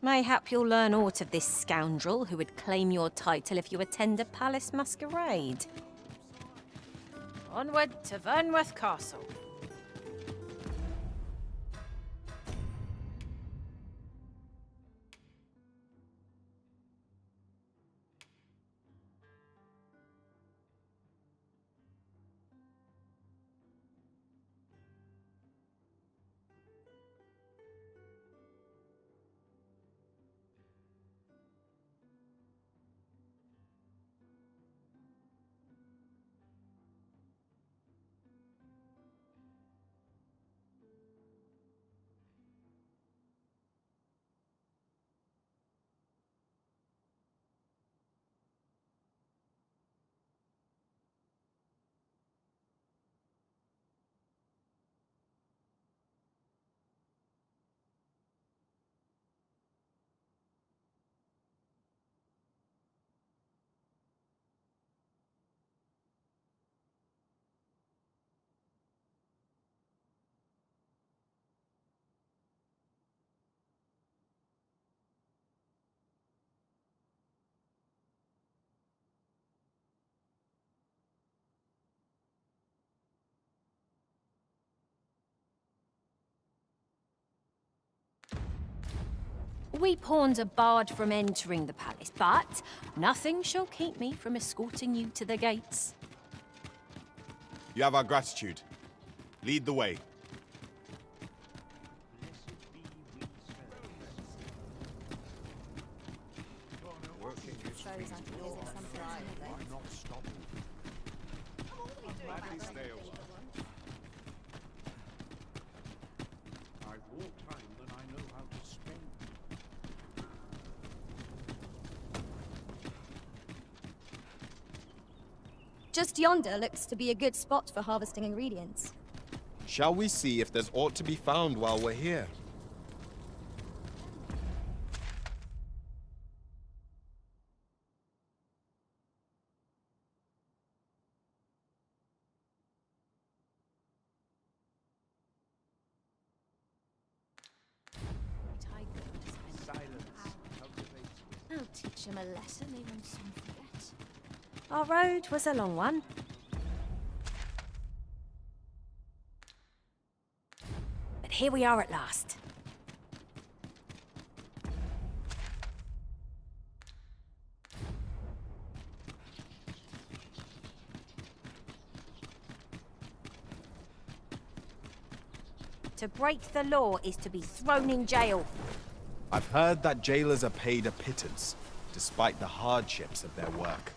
Mayhap you'll learn aught of this scoundrel who would claim your title if you attend a palace masquerade. Onward to Vernworth Castle. We pawns are barred from entering the palace, but nothing shall keep me from escorting you to the gates. You have our gratitude. Lead the way. Just yonder looks to be a good spot for harvesting ingredients. Shall we see if there's aught to be found while we're here? I'll teach them a lesson they won't soon forget. Our road was a long one. But here we are at last. To break the law is to be thrown in jail. I've heard that jailers are paid a pittance, despite the hardships of their work.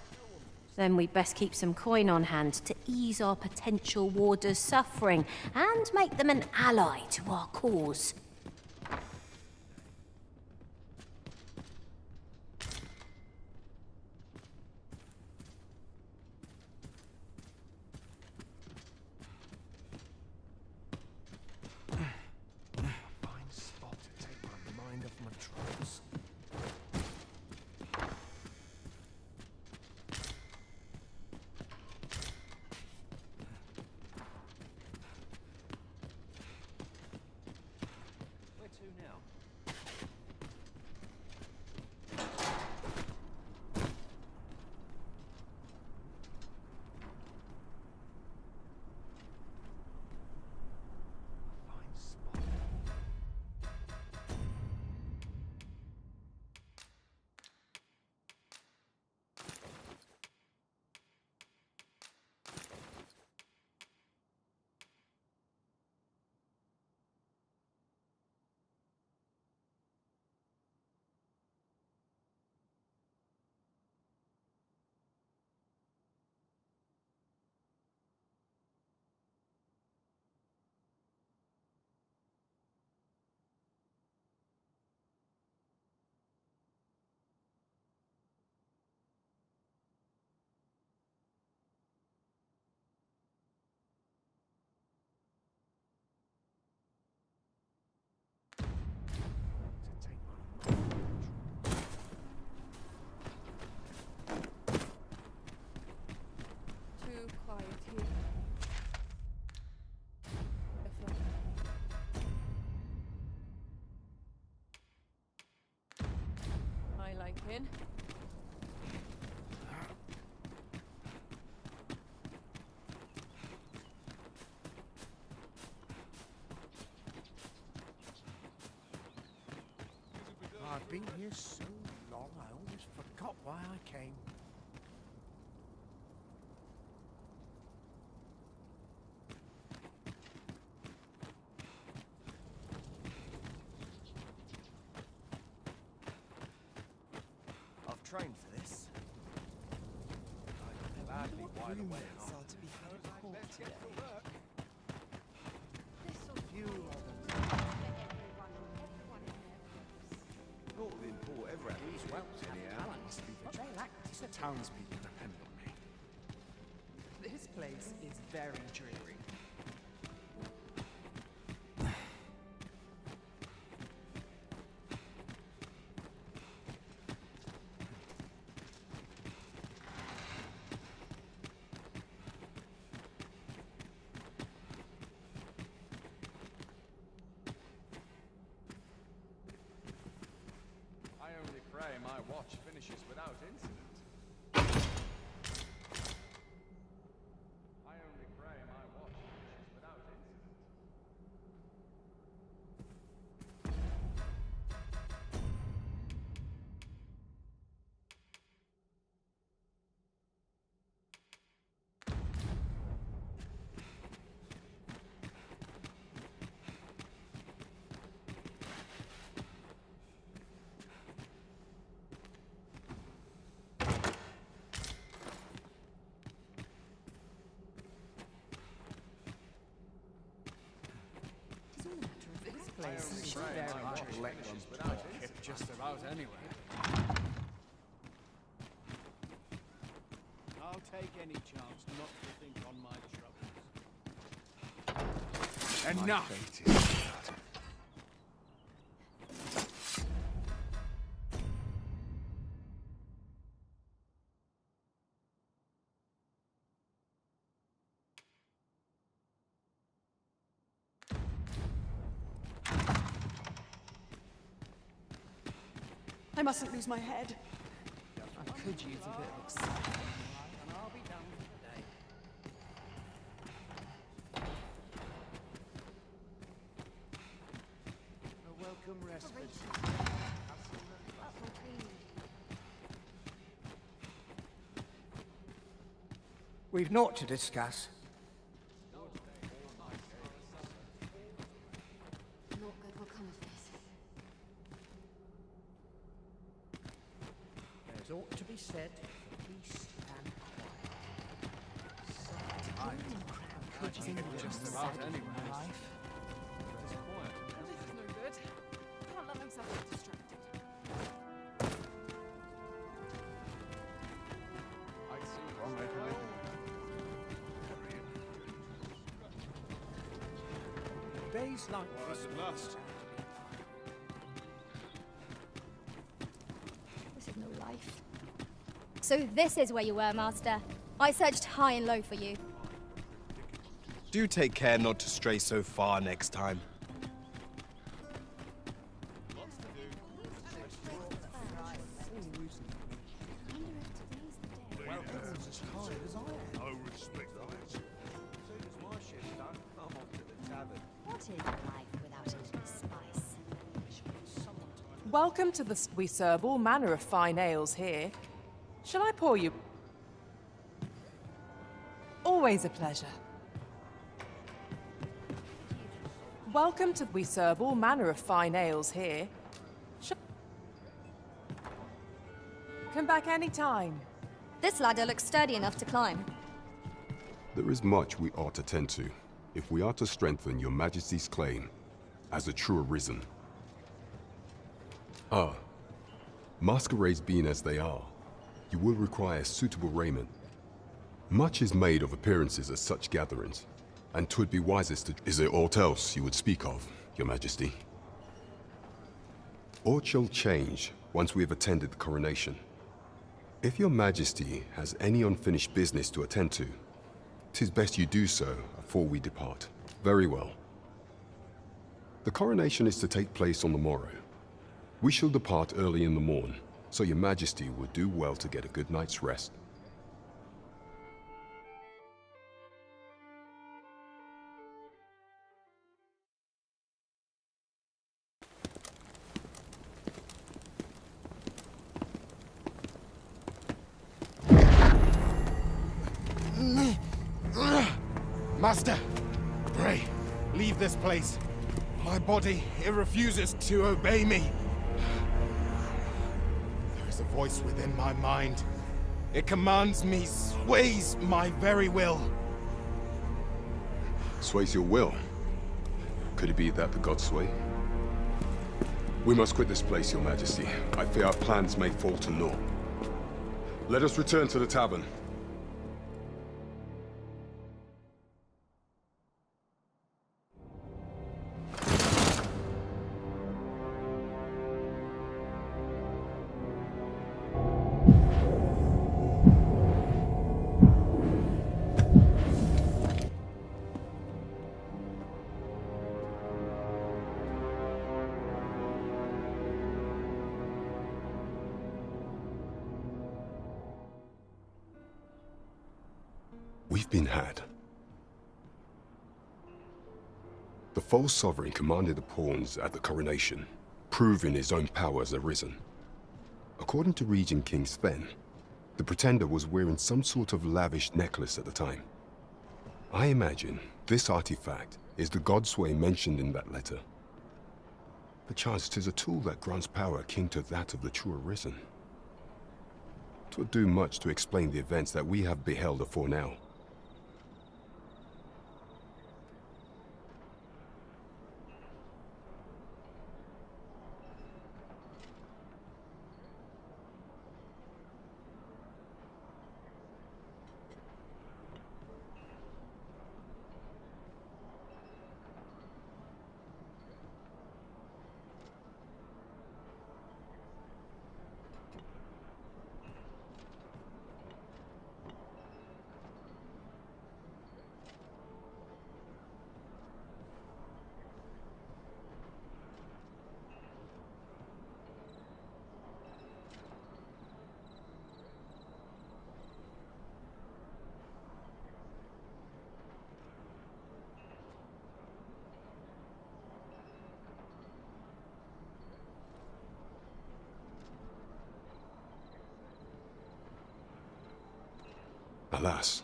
Then we'd best keep some coin on hand to ease our potential warders' suffering and make them an ally to our cause. Fine spot to take my mind off my troubles. in. I've been here so long, I almost forgot why I came. I've trained for this. I'd gladly wide away after. To be held at court today. You Not within Port ever at least well, anyhow. must be vigilant. The townspeople depend on me. This place is very dreary. I only pray my watch finishes without incident. I only pray my watch finishes without incident. This place is Pray very my watch dreary. finishes without incident. If just about anywhere. I'll take any chance not to think on my troubles. Enough! I mustn't lose my head. I could use a bit of excitement. And I'll be done for the day. A welcome respite. We've naught to discuss. Naught good will come of this. There's ought to be said for peace and quiet. Could you Just about anywhere. This is no good. Can't let myself get distracted. I see Wrong way to live. Days like this lust. This is no life. So this is where you were, Master. I searched high and low for you. Do take care not to stray so far next time. What is life without a little spice? Welcome to the... We serve all manner of fine ales here. Shall I pour you? Always a pleasure. Welcome to... We serve all manner of fine ales here. Come back any time. This ladder looks sturdy enough to climb. There is much we ought to tend to, if we are to strengthen your Majesty's claim as a true arisen. Masquerades being as they are, you will require suitable raiment. Much is made of appearances at such gatherings, and 'twould be wisest to... Is there aught else you would speak of, your Majesty? Aught shall change once we have attended the coronation. If your Majesty has any unfinished business to attend to, 'tis best you do so afore we depart. Very well. The coronation is to take place on the morrow. We shall depart early in the morn, so your majesty would do well to get a good night's rest. Master, pray, leave this place. My body, it refuses to obey me. There is a voice within my mind. It commands me, sways my very will. Sways your will? Could it be that the gods sway? We must quit this place, your majesty. I fear our plans may fall to naught. Let us return to the tavern. We've been had. The false sovereign commanded the pawns at the coronation, proving his own power has arisen. According to Regent King Sven, the pretender was wearing some sort of lavish necklace at the time. I imagine this artifact is the Godsway mentioned in that letter. Perchance 'tis a tool that grants power akin to that of the true arisen. 'Twould do much to explain the events that we have beheld afore now. Alas,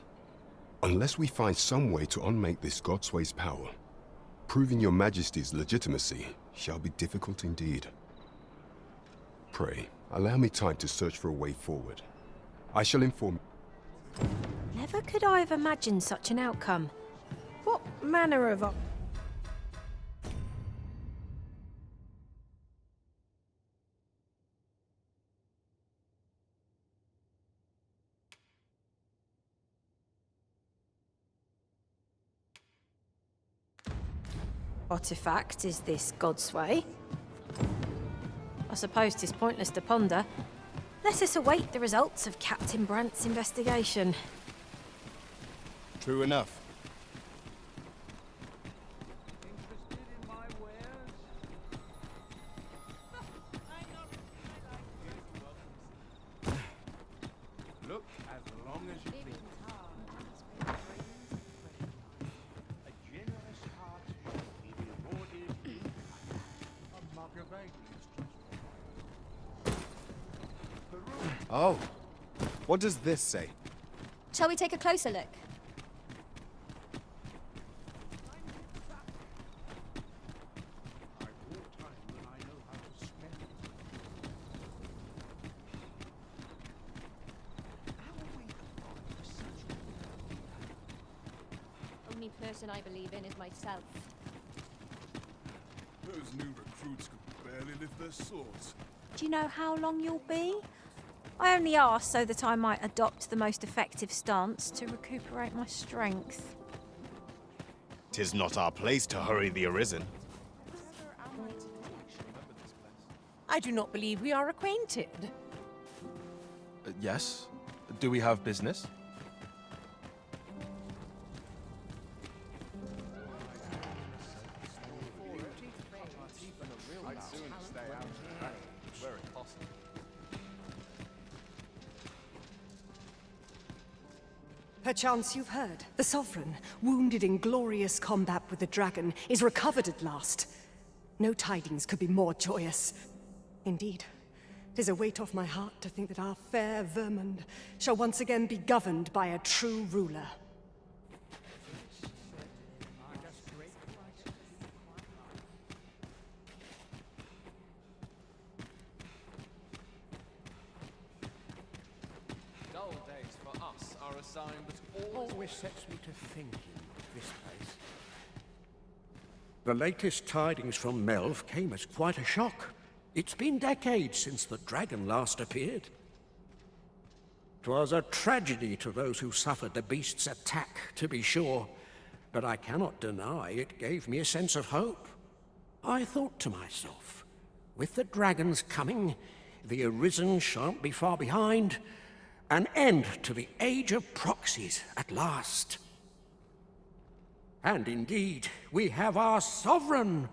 unless we find some way to unmake this Godsway's power, proving your majesty's legitimacy shall be difficult indeed. Pray, allow me time to search for a way forward. I shall inform... Never could I have imagined such an outcome. What manner of... artifact is this Godsway? I suppose 'tis pointless to ponder. Let us await the results of Captain Brandt's investigation. True enough. Interested in my wares? Look, as long as you please. A generous heart shall be rewarded in kind. A mug of ale is just Oh, what does this say? Shall we take a closer look? I've more time than I know how to spend. How are we to find such Only person I believe in is myself. Those new recruits could barely lift their swords. Do you know how long you'll be? I only asked so that I might adopt the most effective stance to recuperate my strength. 'Tis not our place to hurry the Arisen. I do not believe we are acquainted. Yes? Do we have business? I'd sooner stay out of the rain, where it possible. Perchance you've heard. The Sovereign, wounded in glorious combat with the dragon, is recovered at last. No tidings could be more joyous. Indeed, 'tis a weight off my heart to think that our fair Vermund shall once again be governed by a true ruler. Dull days for us are a sign that Always sets me to thinking of this place. The latest tidings from Melv came as quite a shock. It's been decades since the dragon last appeared. 'Twas a tragedy to those who suffered the beast's attack, to be sure, but I cannot deny it gave me a sense of hope. I thought to myself, with the dragon's coming, the Arisen shan't be far behind. An end to the age of proxies at last. And indeed, we have our Sovereign,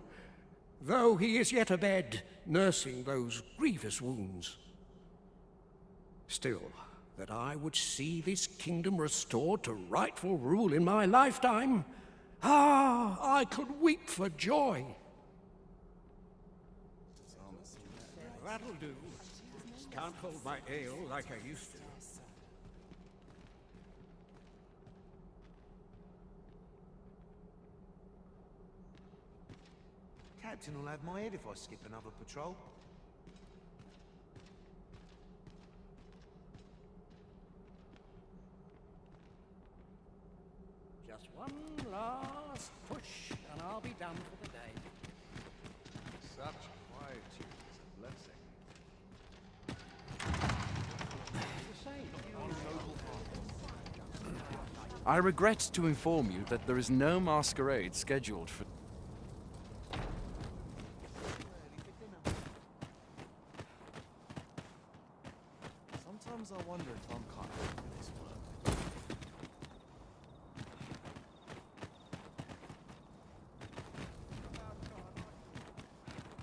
though he is yet abed, nursing those grievous wounds. Still, that I would see this kingdom restored to rightful rule in my lifetime, I could weep for joy. That'll do. Can't hold my ale like I used to. Captain will have my head if I skip another patrol. Just one last push, and I'll be done for the day. such quietude is a blessing. I regret to inform you that there is no masquerade scheduled for... Sometimes I wonder if I'm cut out for this work.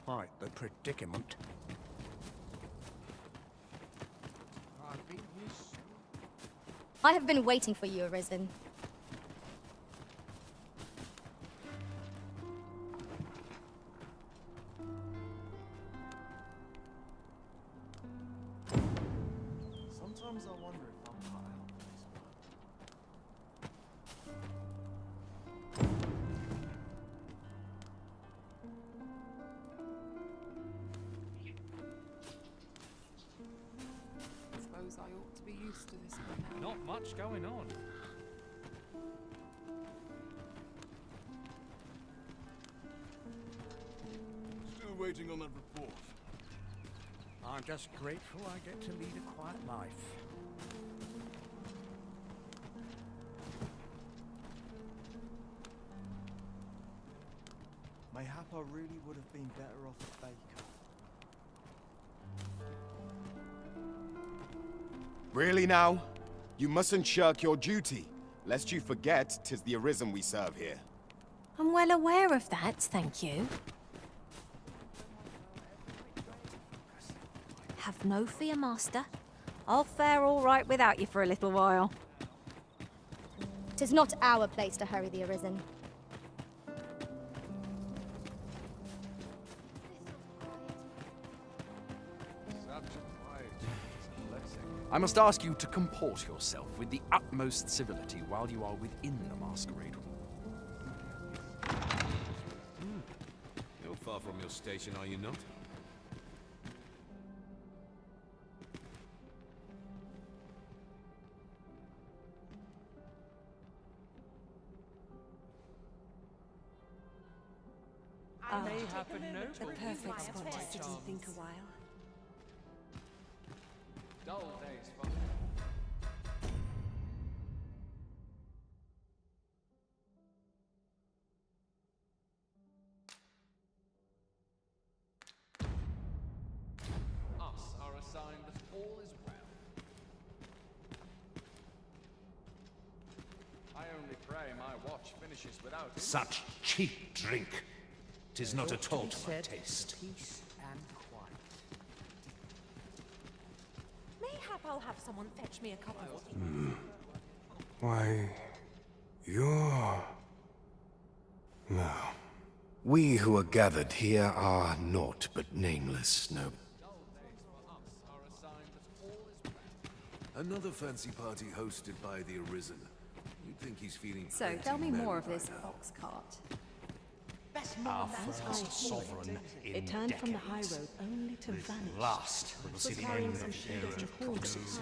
Quite the predicament. I have been waiting for you, Arisen. Sometimes I wonder if I'm cut out for this work. I suppose I ought to be used to this by now. Not much going on. Still waiting on that report. I'm just grateful I get to lead a quiet life. Mayhap I really would have been better off a baker. Really now? You mustn't shirk your duty, lest you forget 'tis the Arisen we serve here. I'm well aware of that, thank you. Have no fear, Master. I'll fare all right without you for a little while. 'Tis not our place to hurry the Arisen. I must ask you to comport yourself with the utmost civility while you are within the masquerade. You're far from your station, are you not? The perfect spot to sit and think a while. Dull days for... Us are a sign that all is well. I only pray my watch finishes without it. Such cheap drink. 'Tis not at all to my taste. Peace and quiet. Mayhap I'll have someone fetch me a cup of tea. Why, you're... No. We who are gathered here are naught but nameless, no. Another fancy party hosted by the Arisen. You'd think he's feeling So, pretty tell me merry more of by this now. ox cart. Our first sovereign in It turned from the high decades. road only to vanish. Last, we'll see the end of the era of proxies.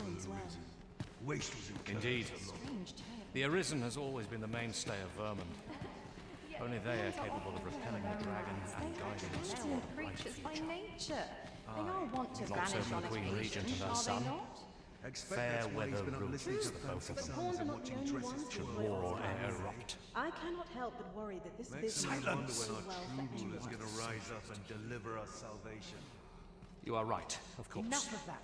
Indeed. The Arisen has always been the mainstay of Vermund. Only they are capable of repelling the dragon and guiding us toward a brighter Creatures by future. nature. They all want to Not so vanish for on the Queen occasion, Regent and her are son. they not? Fair weather rules for both of them. Should war erupt. I cannot help but worry that this business Silence! will well True rule is gonna rise up and deliver us salvation. You are right, of course. Enough of that.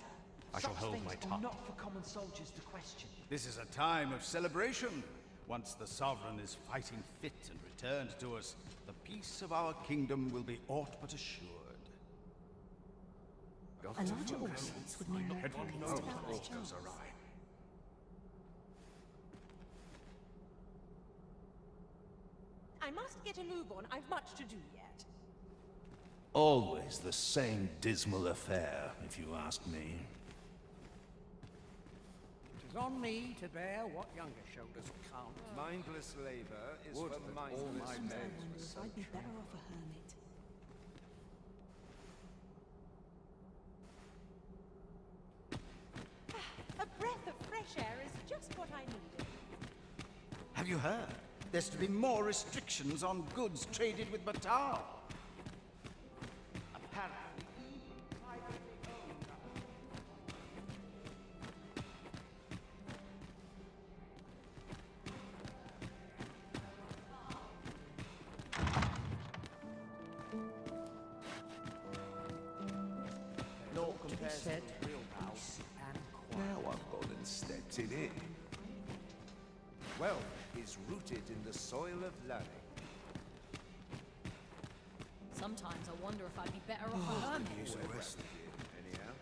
I shall hold my Such things are tongue. not for common soldiers to question. This is a time of celebration. Once the Sovereign is fighting fit and returned to us, the peace of our kingdom will be aught but assured. A larger audience would mean more copies to balance chance. I must get a move on. I've much to do yet. Always the same dismal affair, if you ask me. It is on me to bear what younger shoulders can't. Mindless labor is for mindless men. I wonder if I'd be better off a hermit. A breath of fresh air is just what I needed. Have you heard? There's to be more restrictions on goods traded with Batal. Apparently, Law compares to real house and Now I've gone and stepped in it. Wealth is rooted in the soil of learning. Sometimes I wonder if I'd be better off a hermit. Use the rest of it, anyhow.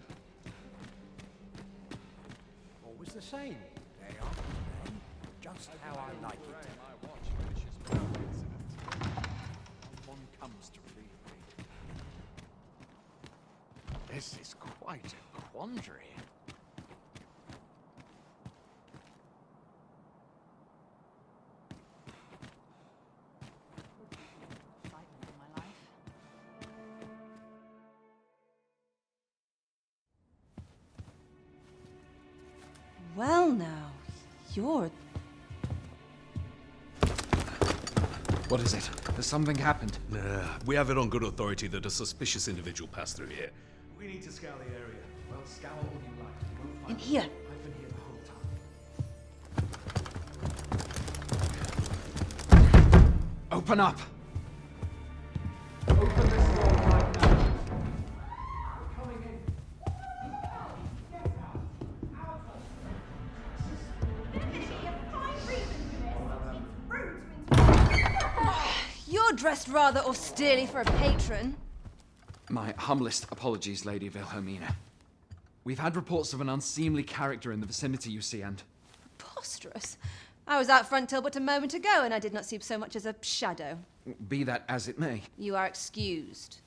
always the same. They are they, just how I like it. My watch finishes without incident. One comes to relieve me. This is quite a quandary. Excitement in my life. Well now, you're... What is it? Has something happened? We have it on good authority that a suspicious individual passed through here. We need to scour the area. Well, scour all you like. You won't find In here. I've been here the whole time. Open up! Open this door right now. We're coming in. You're dressed rather austerely for a patron. My humblest apologies, Lady Wilhelmina. We've had reports of an unseemly character in the vicinity, you see, and... Preposterous. I was out front till but a moment ago, and I did not see so much as a shadow. Be that as it may. You are excused.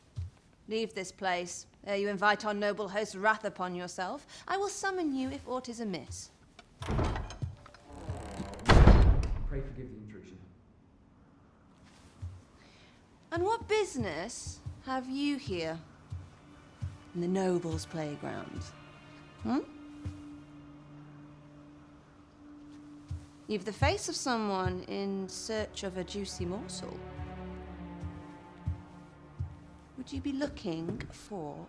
Leave this place, ere you invite our noble host's wrath upon yourself. I will summon you if aught is amiss. Pray forgive the intrusion. And what business have you here? In the nobles' playground? Hmm? You've the face of someone in search of a juicy morsel. Would you be looking for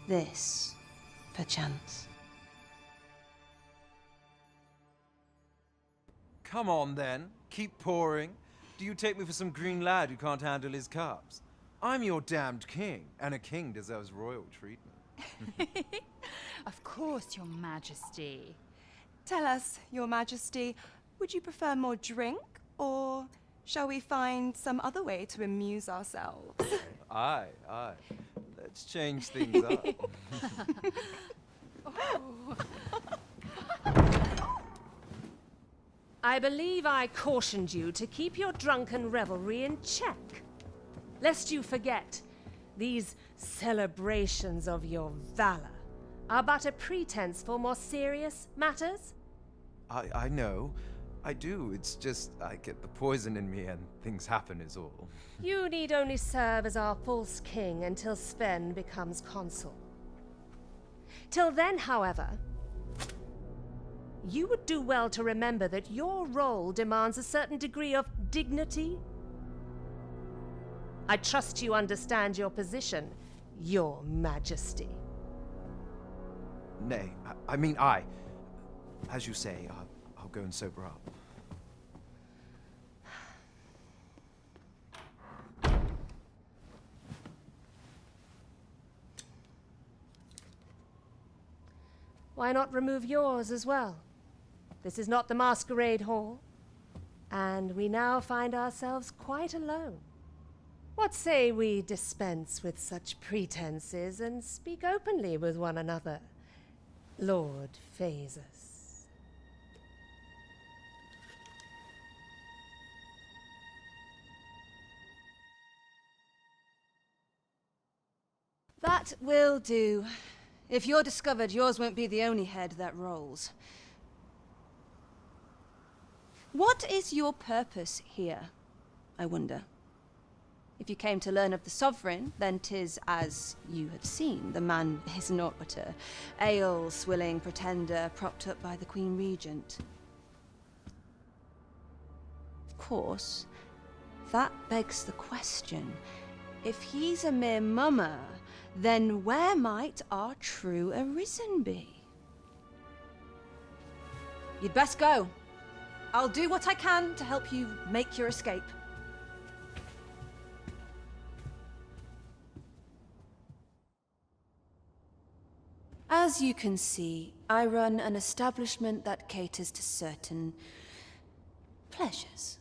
this, perchance? Come on, then. Keep pouring. Do you take me for some green lad who can't handle his cups? I'm your damned king, and a king deserves royal treatment. Of course, Your Majesty. Tell us, Your Majesty, would you prefer more drink, or shall we find some other way to amuse ourselves? Aye, aye. Let's change things up. Oh. I believe I cautioned you to keep your drunken revelry in check, lest you forget these celebrations of your valor are but a pretense for more serious matters. I know. I do. It's just I get the poison in me and things happen is all. You need only serve as our false king until Sven becomes consul. Till then, however, you would do well to remember that your role demands a certain degree of dignity. I trust you understand your position, Your Majesty. Nay, as you say, I'll go and sober up. Why not remove yours as well? This is not the masquerade hall, and we now find ourselves quite alone. What say we dispense with such pretenses and speak openly with one another, Lord Phasus? That will do. If you're discovered, yours won't be the only head that rolls. What is your purpose here, I wonder? If you came to learn of the Sovereign, then 'tis as you have seen. The man is naught but a ale-swilling pretender propped up by the Queen Regent. Of course, that begs the question. If he's a mere mummer, then where might our true Arisen be? You'd best go. I'll do what I can to help you make your escape. As you can see, I run an establishment that caters to certain pleasures.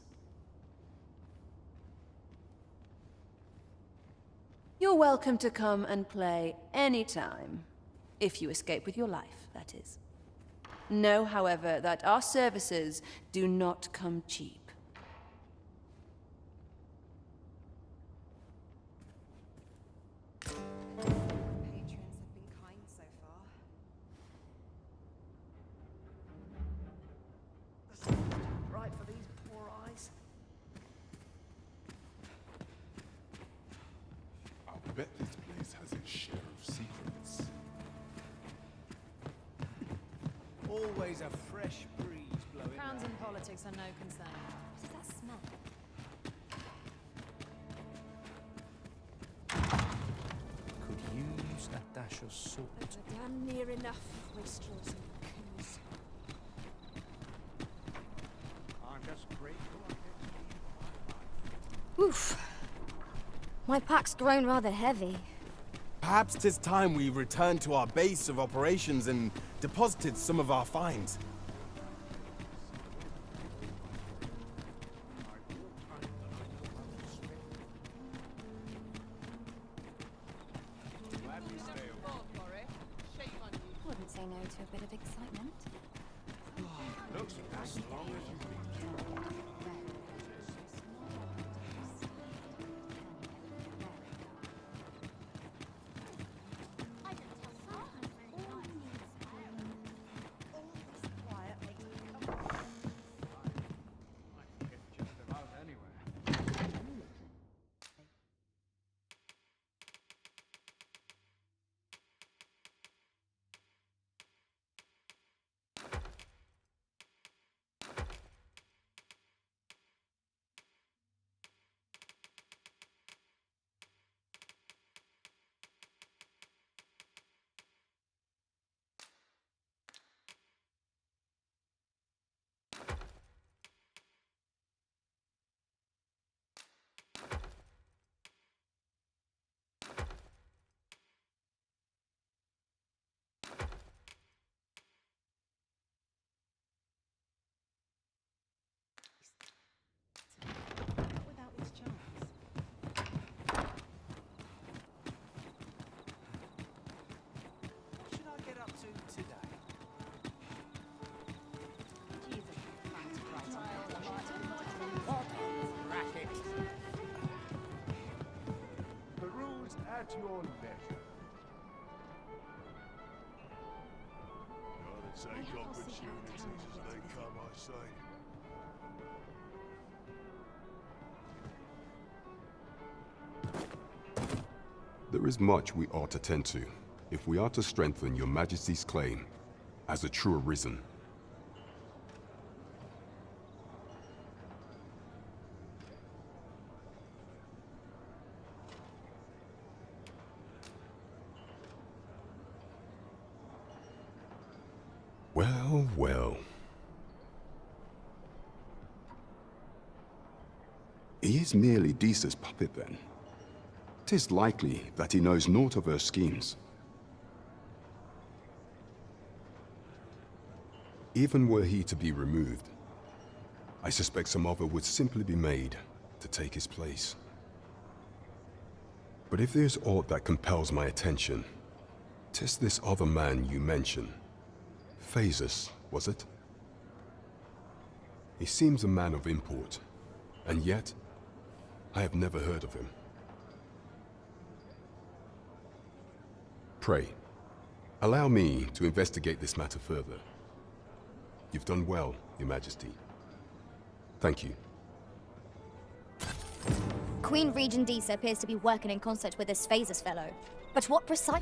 You're welcome to come and play anytime, if you escape with your life, that is. Know, however, that our services do not come cheap. Patrons have been kind so far. Right for these poor eyes. I'll bet this place has its share of secrets. Always a fresh breeze blowing. Crowns and politics are no concern. What does that smell? Could use a dash of salt. We're damn near enough, wastrels and coons. I'm just grateful I get to Oof. My pack's grown rather heavy. Perhaps 'tis time we returned to our base of operations and deposited some of our finds. Wouldn't say no to a bit of excitement. Looks as strong as you At your leisure. Gotta take opportunities as they come, I say. There is much we ought to tend to, if we are to strengthen your Majesty's claim as a true Arisen. Well, well. He is merely Disa's puppet then. 'Tis likely that he knows naught of her schemes. Even were he to be removed, I suspect some other would simply be made to take his place. But if there's aught that compels my attention, 'tis this other man you mention. Phases, was it? He seems a man of import, and yet I have never heard of him. Pray, allow me to investigate this matter further. You've done well, Your Majesty. Thank you. Queen Regent Disa appears to be working in concert with this Phases fellow. But what precise...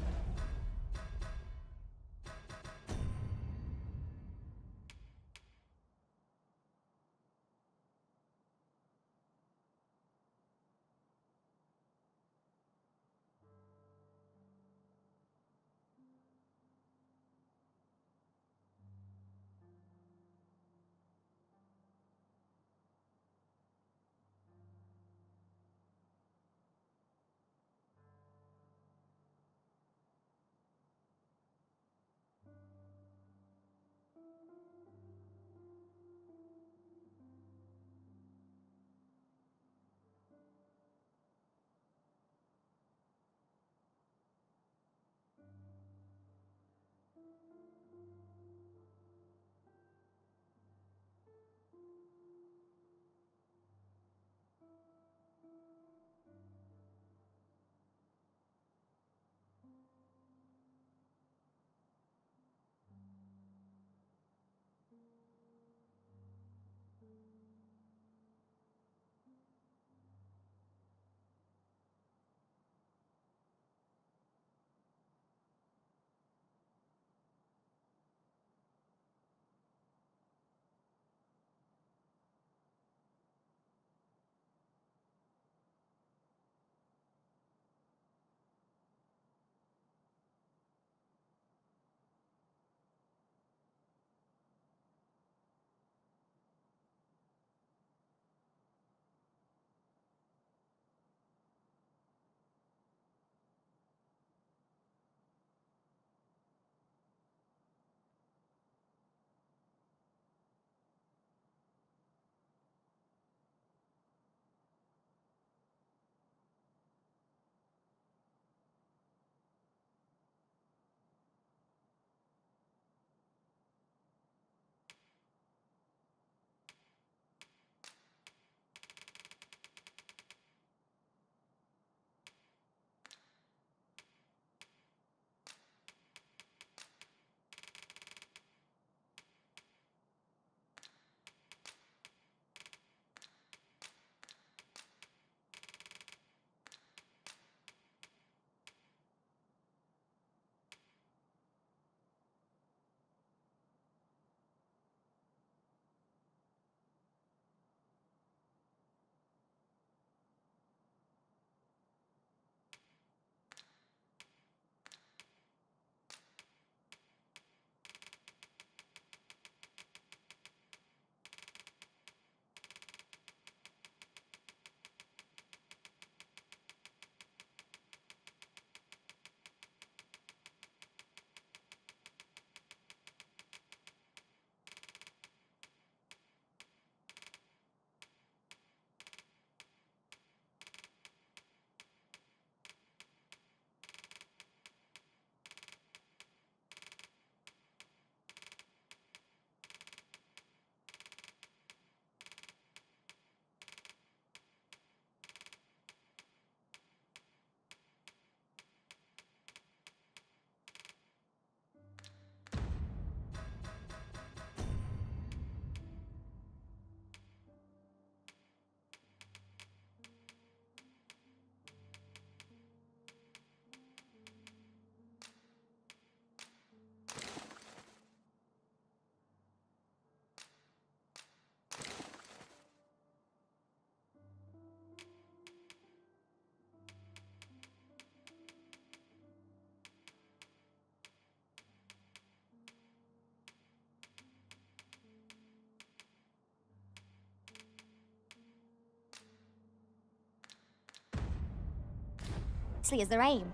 exactly is their aim?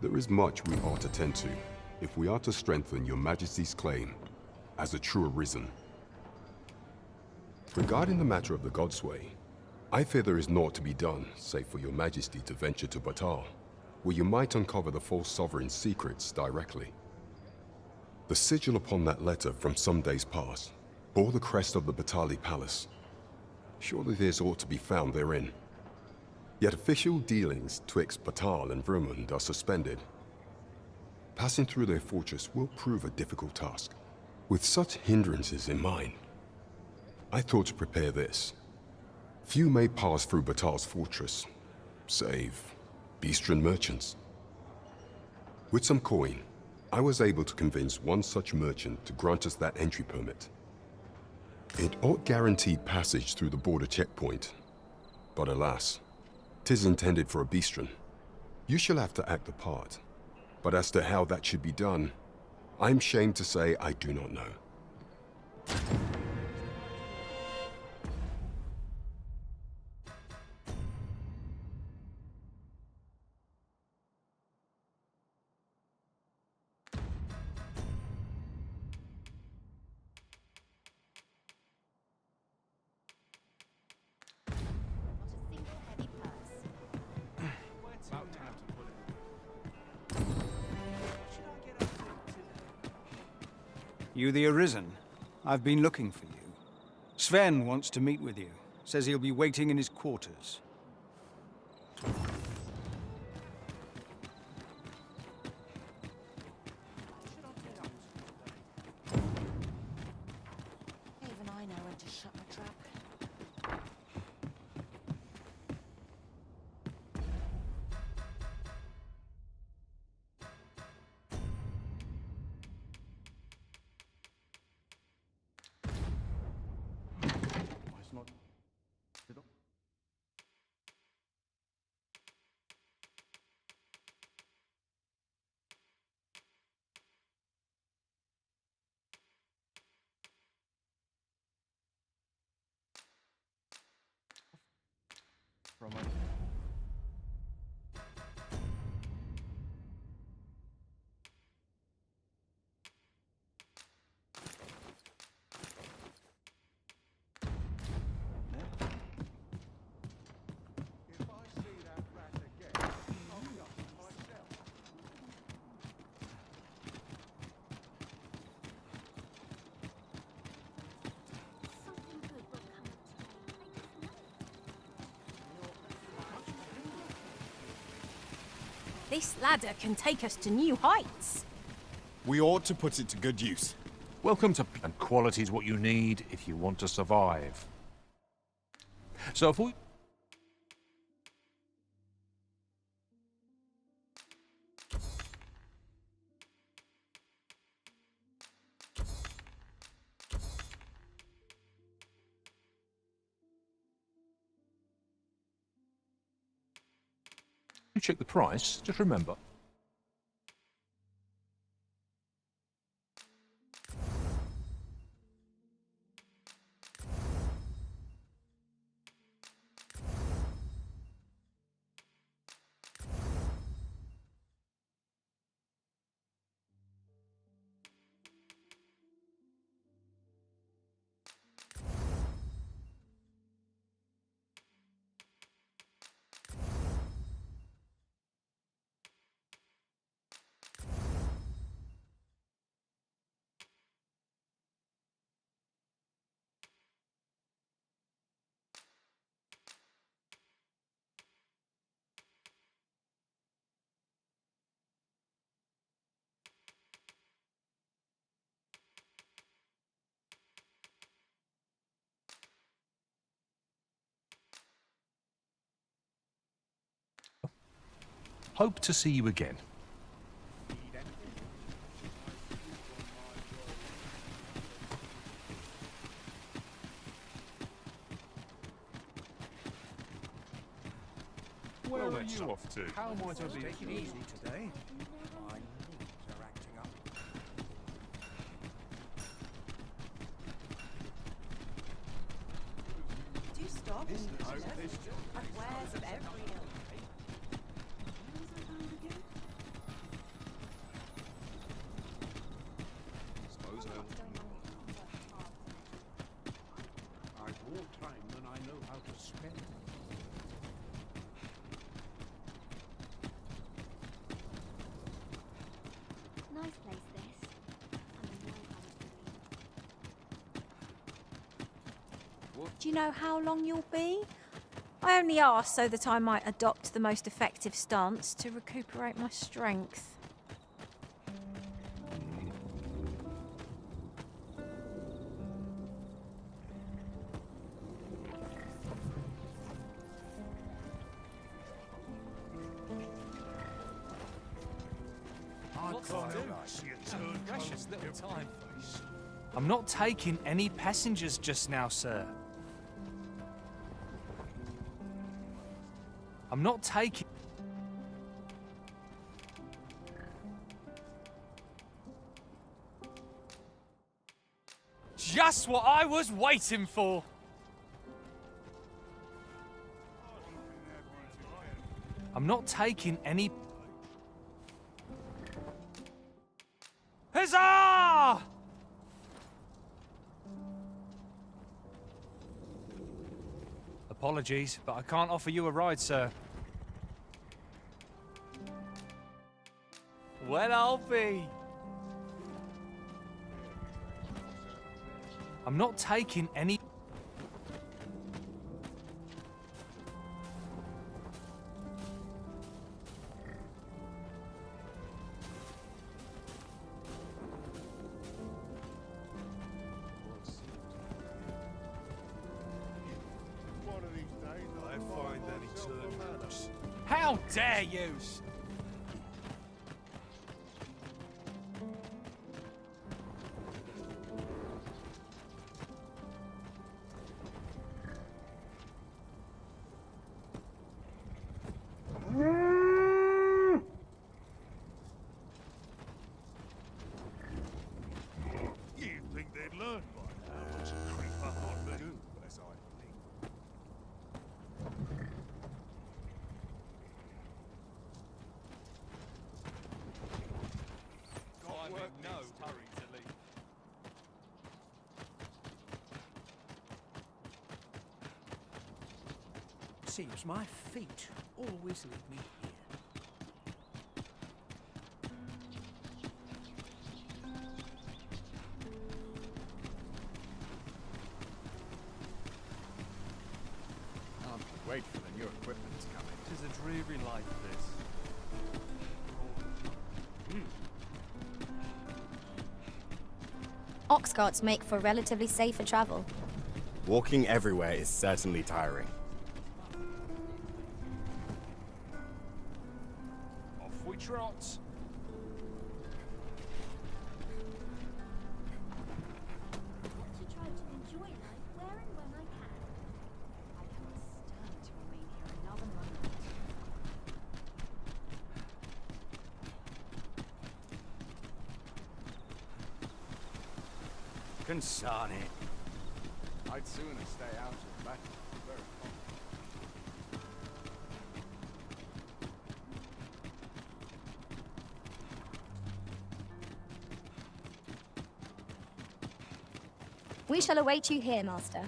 There is much we ought to tend to, if we are to strengthen your Majesty's claim as a true Arisen. Regarding the matter of the Godsway, I fear there is naught to be done, save for your Majesty to venture to Batal, where you might uncover the false sovereign's secrets directly. The sigil upon that letter from some days past bore the crest of the Batali Palace. Surely there's aught to be found therein. Yet official dealings twixt Batal and Vermund are suspended. Passing through their fortress will prove a difficult task. With such hindrances in mind, I thought to prepare this. Few may pass through Batal's fortress, save Beastren merchants. With some coin, I was able to convince one such merchant to grant us that entry permit. It ought guaranteed passage through the border checkpoint, but alas, 'tis intended for a Beastren. You shall have to act the part, but as to how that should be done, I'm shamed to say I do not know. You the Arisen? I've been looking for you. Sven wants to meet with you. Says he'll be waiting in his quarters. Even I know when to shut my trap. This ladder can take us to new heights. We ought to put it to good use. Welcome to... And quality is what you need if you want to survive. So if we... You check the price, just remember. Hope to see you again. Where are you off to? How might I be? Take it easy today. My knees are acting up. Do stop and wares of every ilk. Do you know how long you'll be? I only asked so that I might adopt the most effective stance to recuperate my strength. Precious little time. I'm not taking any passengers just now, sir. I'm not taking... Just what I was waiting for! I'm not taking any... Huzzah! Apologies, but I can't offer you a ride, sir. Well, I'll be. I'm not taking any... How dare you! You'd think they'd learn by now to creep up on me. As I believe. I'm in no hurry to leave. Seems my feet always lead me here. Can't wait for the new equipment to come in. Tis a dreary life, this. Ox carts make for relatively safer travel. Walking everywhere is certainly tiring. Off we trot. To try to enjoy life where and when I can. I cannot stand to remain here another moment. Consarn it. I'd sooner stay out of battle. Very common. We shall await you here, Master.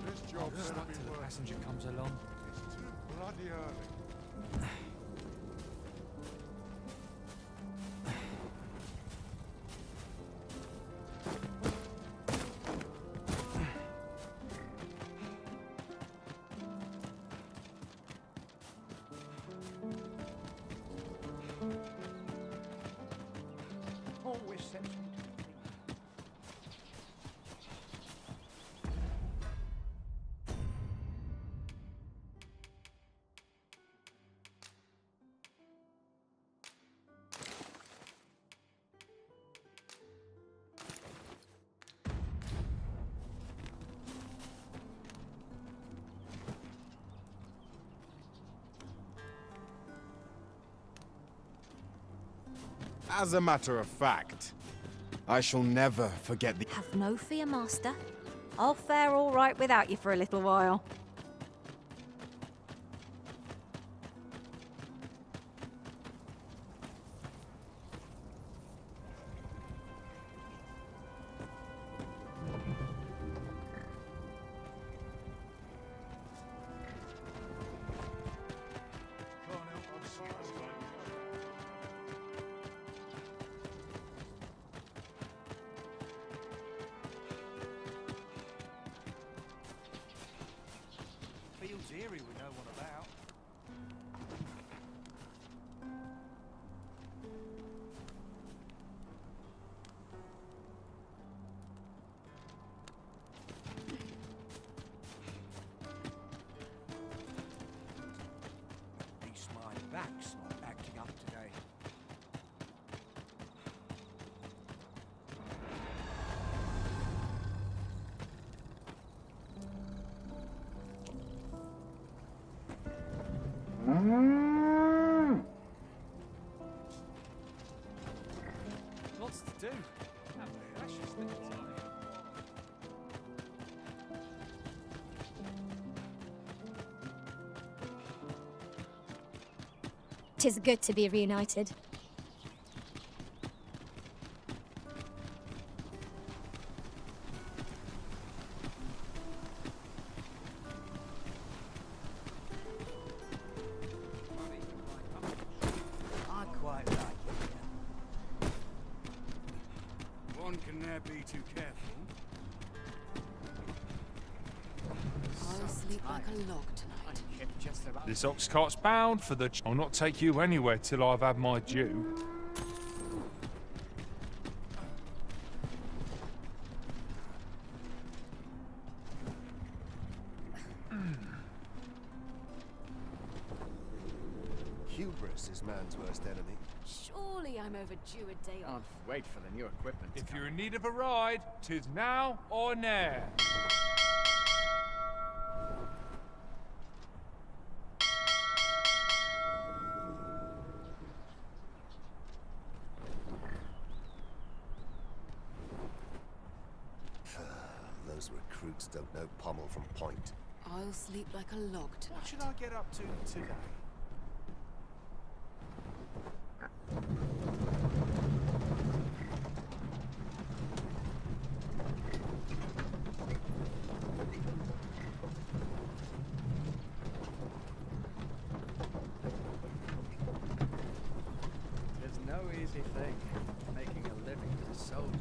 This job's Stop gonna be till the worth passenger comes along. It's too bloody early. Always sets me to think. As a matter of fact, I shall never forget the... Have no fear, Master. I'll fare all right without you for a little while. theory with no one about. At least my back's not acting up today. Lots to do. Have a precious little time. 'Tis good to be reunited. I quite like it. One can never be too careful. I'll sleep like a log tonight. This ox cart's bound for the... I'll not take you anywhere till I've had my due. Hubris is man's worst enemy. Surely I'm overdue a day off. Wait for the new equipment. If you're in need of a ride, 'tis now or ne'er. Those recruits don't know pommel from point. I'll sleep like a log tonight. What should I get up to today? There's no easy thing, making a living as a soldier.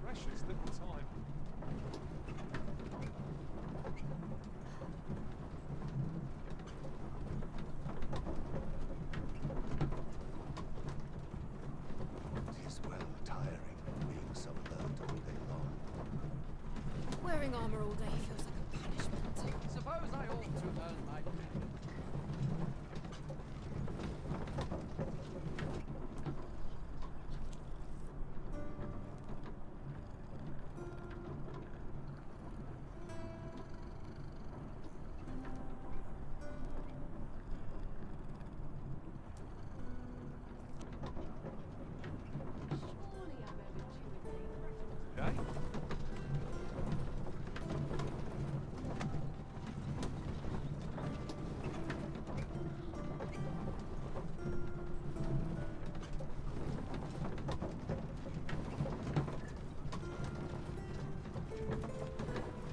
Precious little time. It is well tiring being so alert all day long. Wearing armor all day feels like a punishment. Suppose I ought to earn my pay. Okay.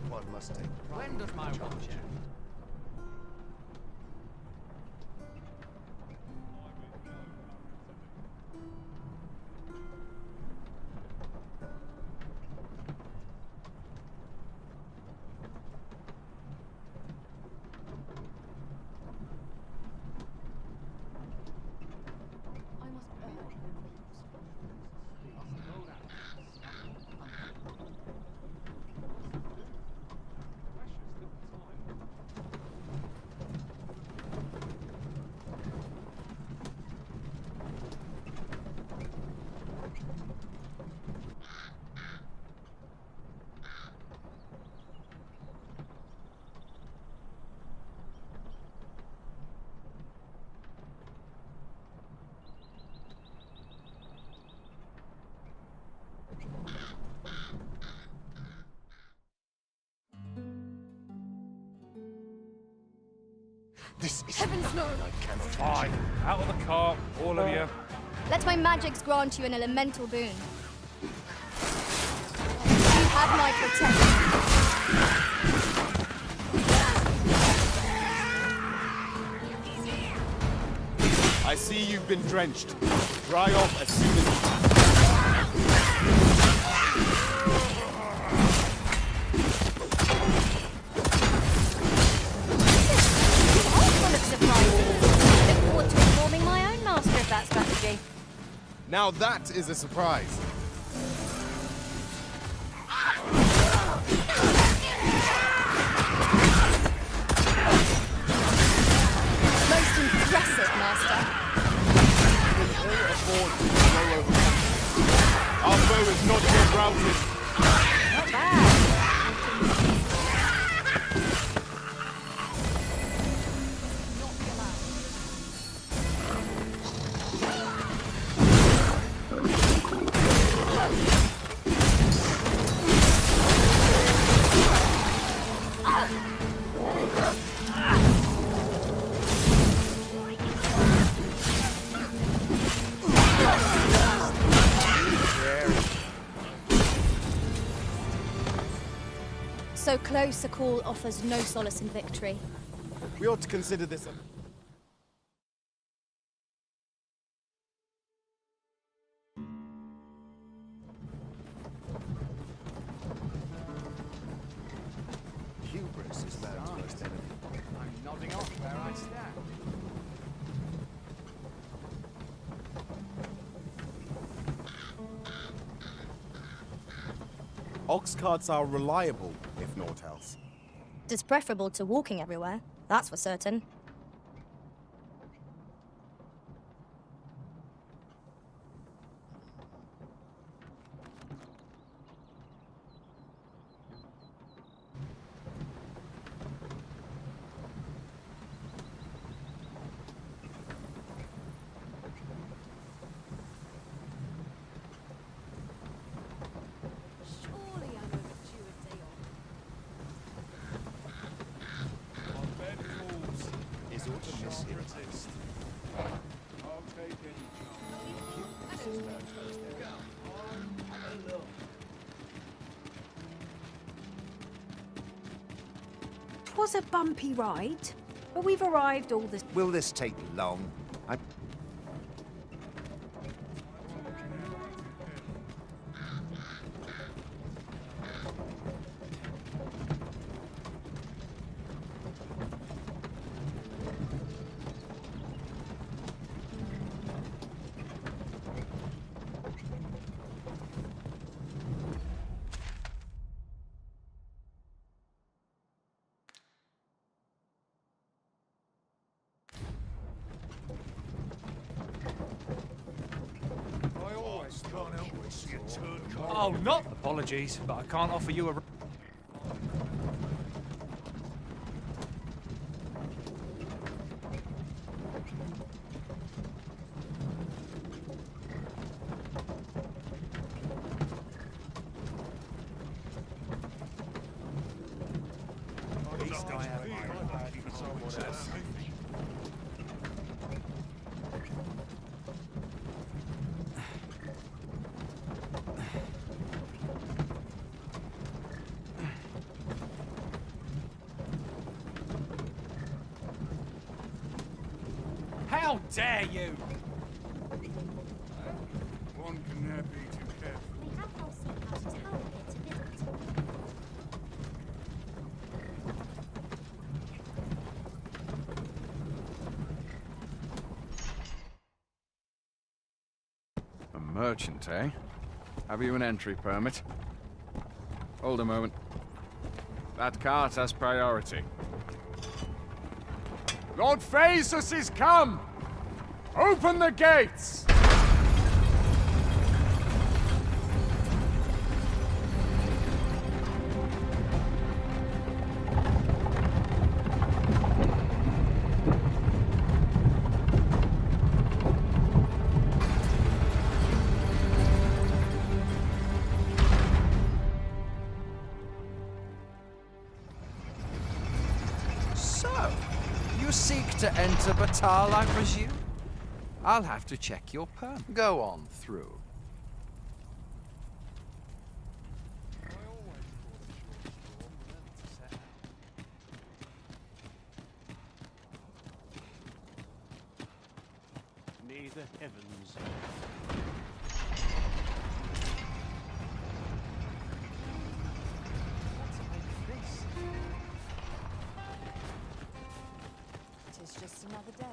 One must take pride. When does my watch end? I must earn. Precious little time. This is... Heavens no! I cannot... Fine. Out of the cart, all of you. Let my magics grant you an elemental boon. You have my protection. I see you've been drenched. Dry off as soon as you can. Full of surprises. Look forward to informing my own master of that strategy. Now that is a surprise. Most impressive, Master. We can ill afford to roll over confidence. Our foe is not yet routed. Not bad. So close a call offers no solace in victory. We ought to consider this a... Hubris is man's worst enemy. I'm nodding off where I stand. Ox carts are reliable, if naught else. It's preferable to walking everywhere, that's for certain. Surely I'm overdue a day off. On bed fools. Is ought to miss him. Resist. I'll take any Twas a bumpy ride, but we've arrived all the... Will this take long? Oh, not apologies, but I can't offer you a... How dare you! One can never be too careful. We have now seen how to tell it to visit. A merchant, eh? Have you an entry permit? Hold a moment. That cart has priority. Lord Phaesus is come! Open the gates! to enter Batal, I presume? I'll have to check your perm. Go on through. May the heavens. Tis just another day.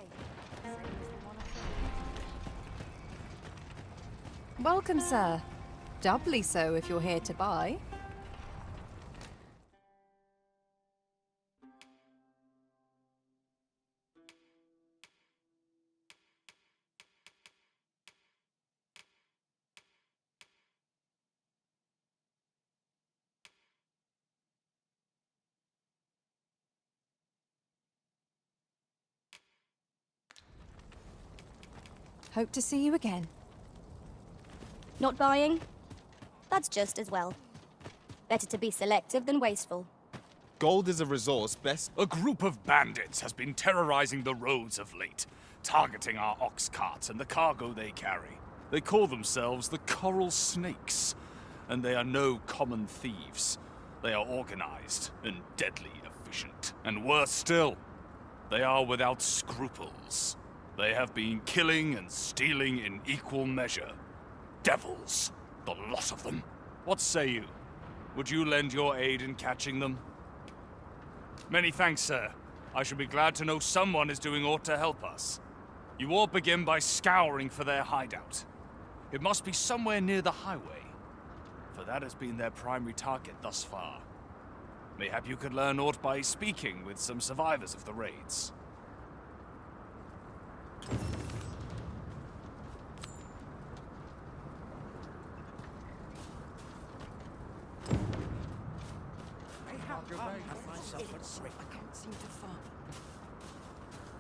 Welcome, sir. Doubly so if you're here to buy. Hope to see you again. Not buying? That's just as well. Better to be selective than wasteful. Gold is a resource best... A group of bandits has been terrorizing the roads of late, targeting our ox carts and the cargo they carry. They call themselves the Coral Snakes, and they are no common thieves. They are organized and deadly efficient. And worse still, they are without scruples. They have been killing and stealing in equal measure. Devils, the lot of them. What say you? Would you lend your aid in catching them? Many thanks, sir. I shall be glad to know someone is doing aught to help us. You all begin by scouring for their hideout. It must be somewhere near the highway, for that has been their primary target thus far. Mayhap you could learn aught by speaking with some survivors of the raids.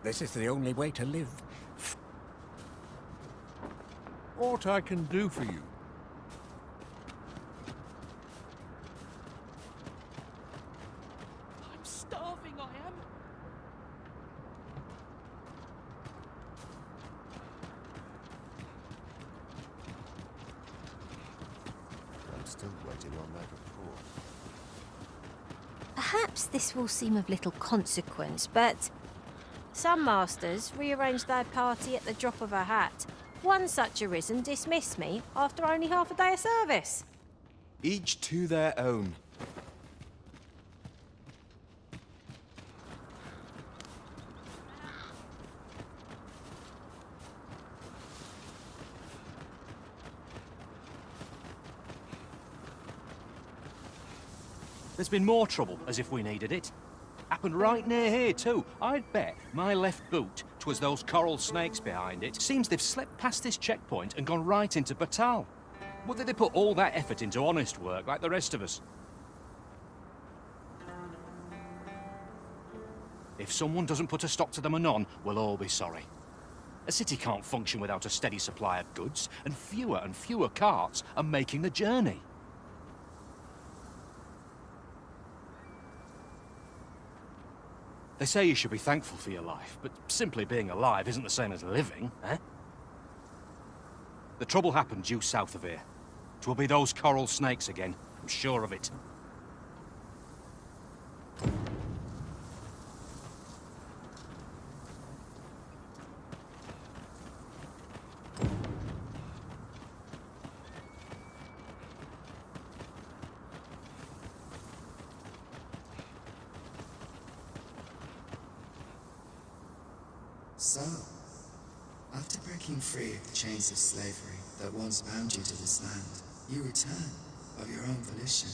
This is the only way to live. What I can do for you? I'm starving, I am. I'm still waiting on that report. Perhaps this will seem of little consequence, but some masters rearrange their party at the drop of a hat. One such arisen dismissed me after only half a day of service. Each to their own. There's been more trouble, as if we needed it. Happened right near here, too. I'd bet my left boot, 'twas those coral snakes behind it. Seems they've slipped past this checkpoint and gone right into Batal. Would they put all that effort into honest work like the rest of us? If someone doesn't put a stop to them anon, we'll all be sorry. A city can't function without a steady supply of goods, and fewer carts are making the journey. They say you should be thankful for your life, but simply being alive isn't the same as living, eh? The trouble happened due south of here. 'Twill be those coral snakes again, I'm sure of it. So, after breaking free of the chains of slavery that once bound you to this land, you return of your own volition.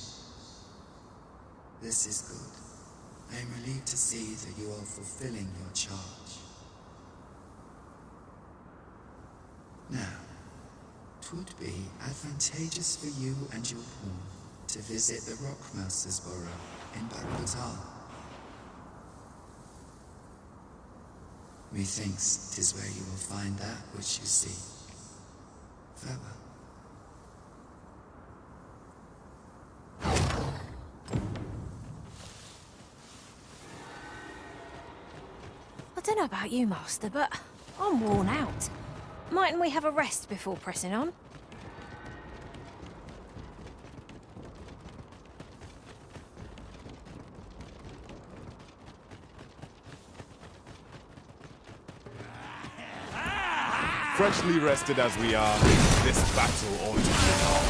This is good. I am relieved to see that you are fulfilling your charge. Now, 'twould be advantageous for you and your pawn to visit the Rockmaster's Burrow in Batal. Methinks 'tis where you will find that which you seek. Farewell. I don't know about you, Master, but I'm worn out. Mightn't we have a rest before pressing on? Freshly rested as we are, this battle ought to be our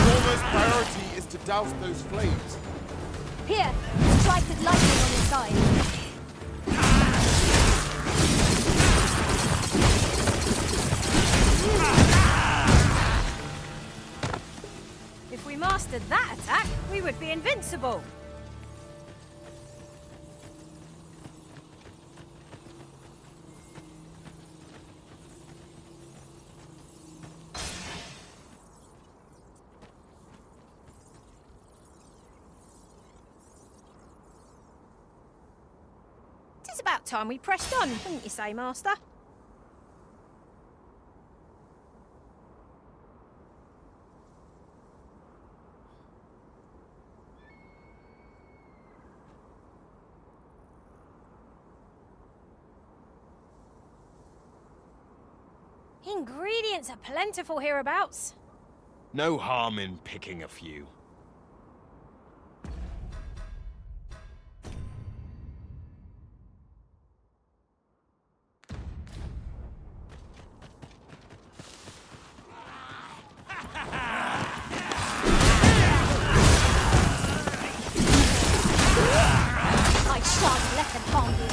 foremost priority is to douse those flames. Here, strike with lightning on his side. If we mastered that attack, we would be invincible. It's about time we pressed on, wouldn't you say, Master? Ingredients are plentiful hereabouts. No harm in picking a few. I shan't let them harm you.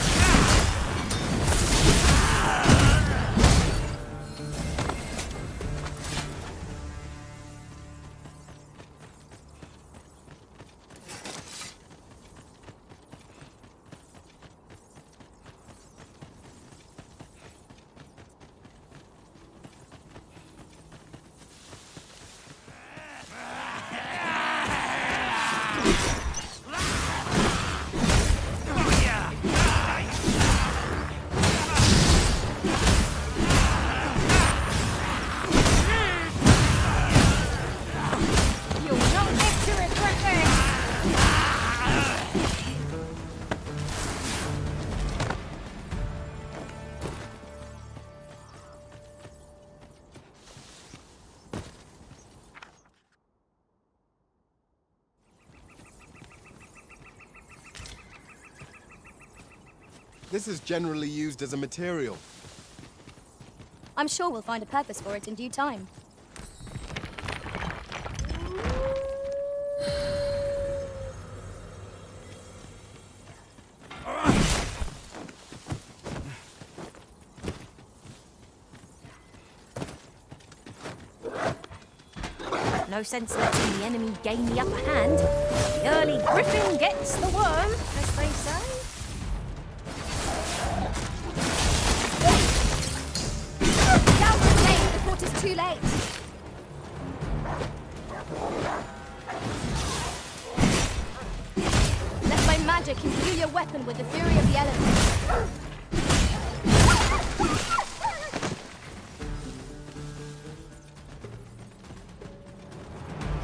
You'll not live to regret this! This is generally used as a material. I'm sure we'll find a purpose for it in due time. No sense letting the enemy gain the upper hand. The early griffin gets the worm, as they say. Down the blade before it is too late. Let my magic imbue your weapon with the fury of the elements.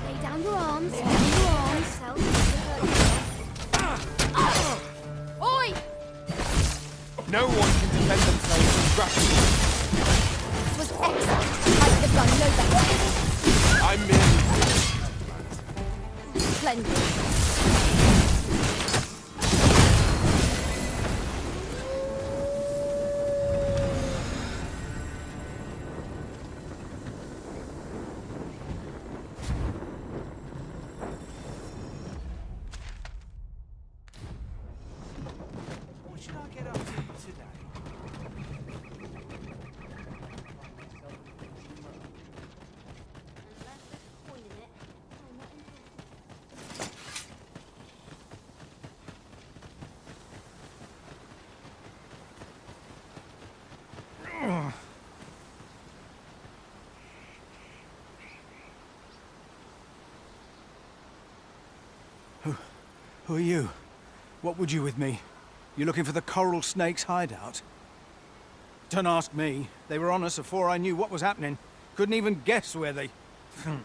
Lay down your arms. Lay down your arms. Oi! No one can defend themselves from grapple. It was excellent. I could have done no better. I'm in. Splendid. What should I get up to today? Who are you? What would you with me? You looking for the coral snake's hideout? Don't ask me. They were on us before I knew what was happening. Couldn't even guess where they...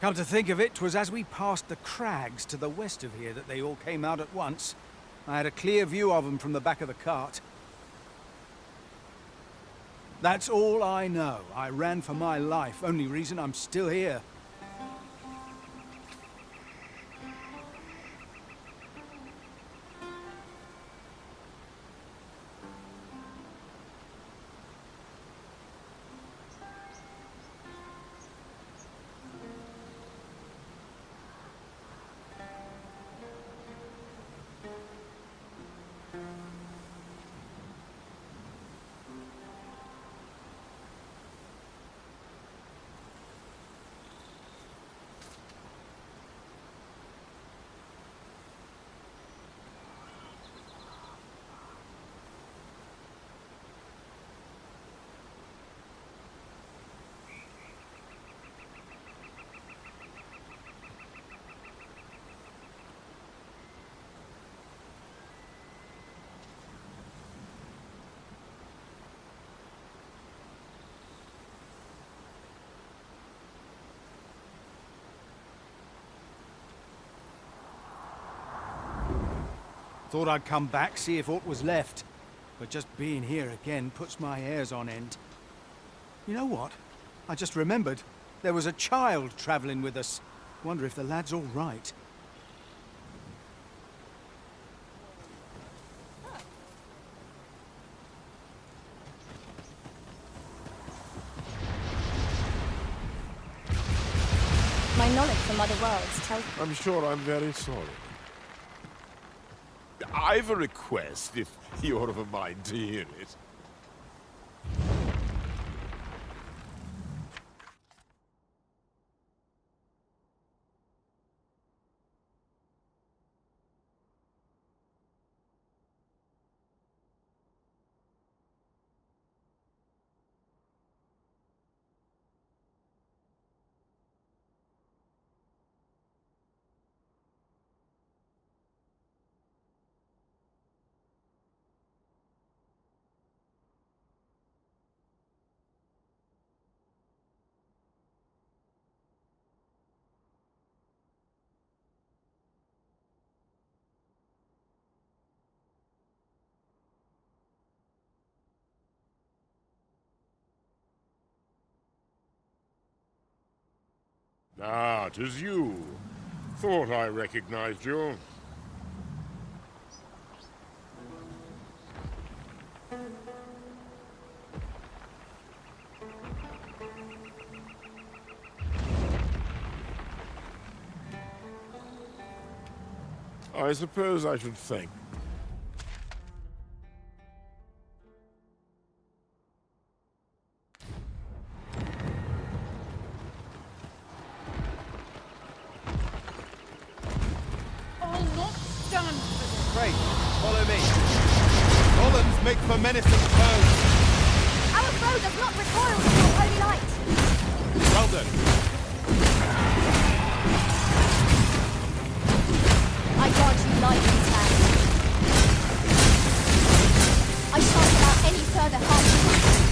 Come to think of it, 'twas as we passed the crags to the west of here that they all came out at once. I had a clear view of them from the back of the cart. That's all I know. I ran for my life. Only reason I'm still here. Thought I'd come back, see if aught was left. But just being here again puts my hairs on end. You know what? I just remembered. There was a child travelling with us. Wonder if the lad's all right. My knowledge from other worlds tells me. I'm sure I'm very sorry. I've a request, if you're of a mind to hear it. Ah, 'tis you. Thought I recognized you. I suppose I should thank. Pray, follow me. Golems make for menacing foes. Our foe does not recoil from your holy light. Well done. I grant you light and hand. I shan't allow any further harm to you.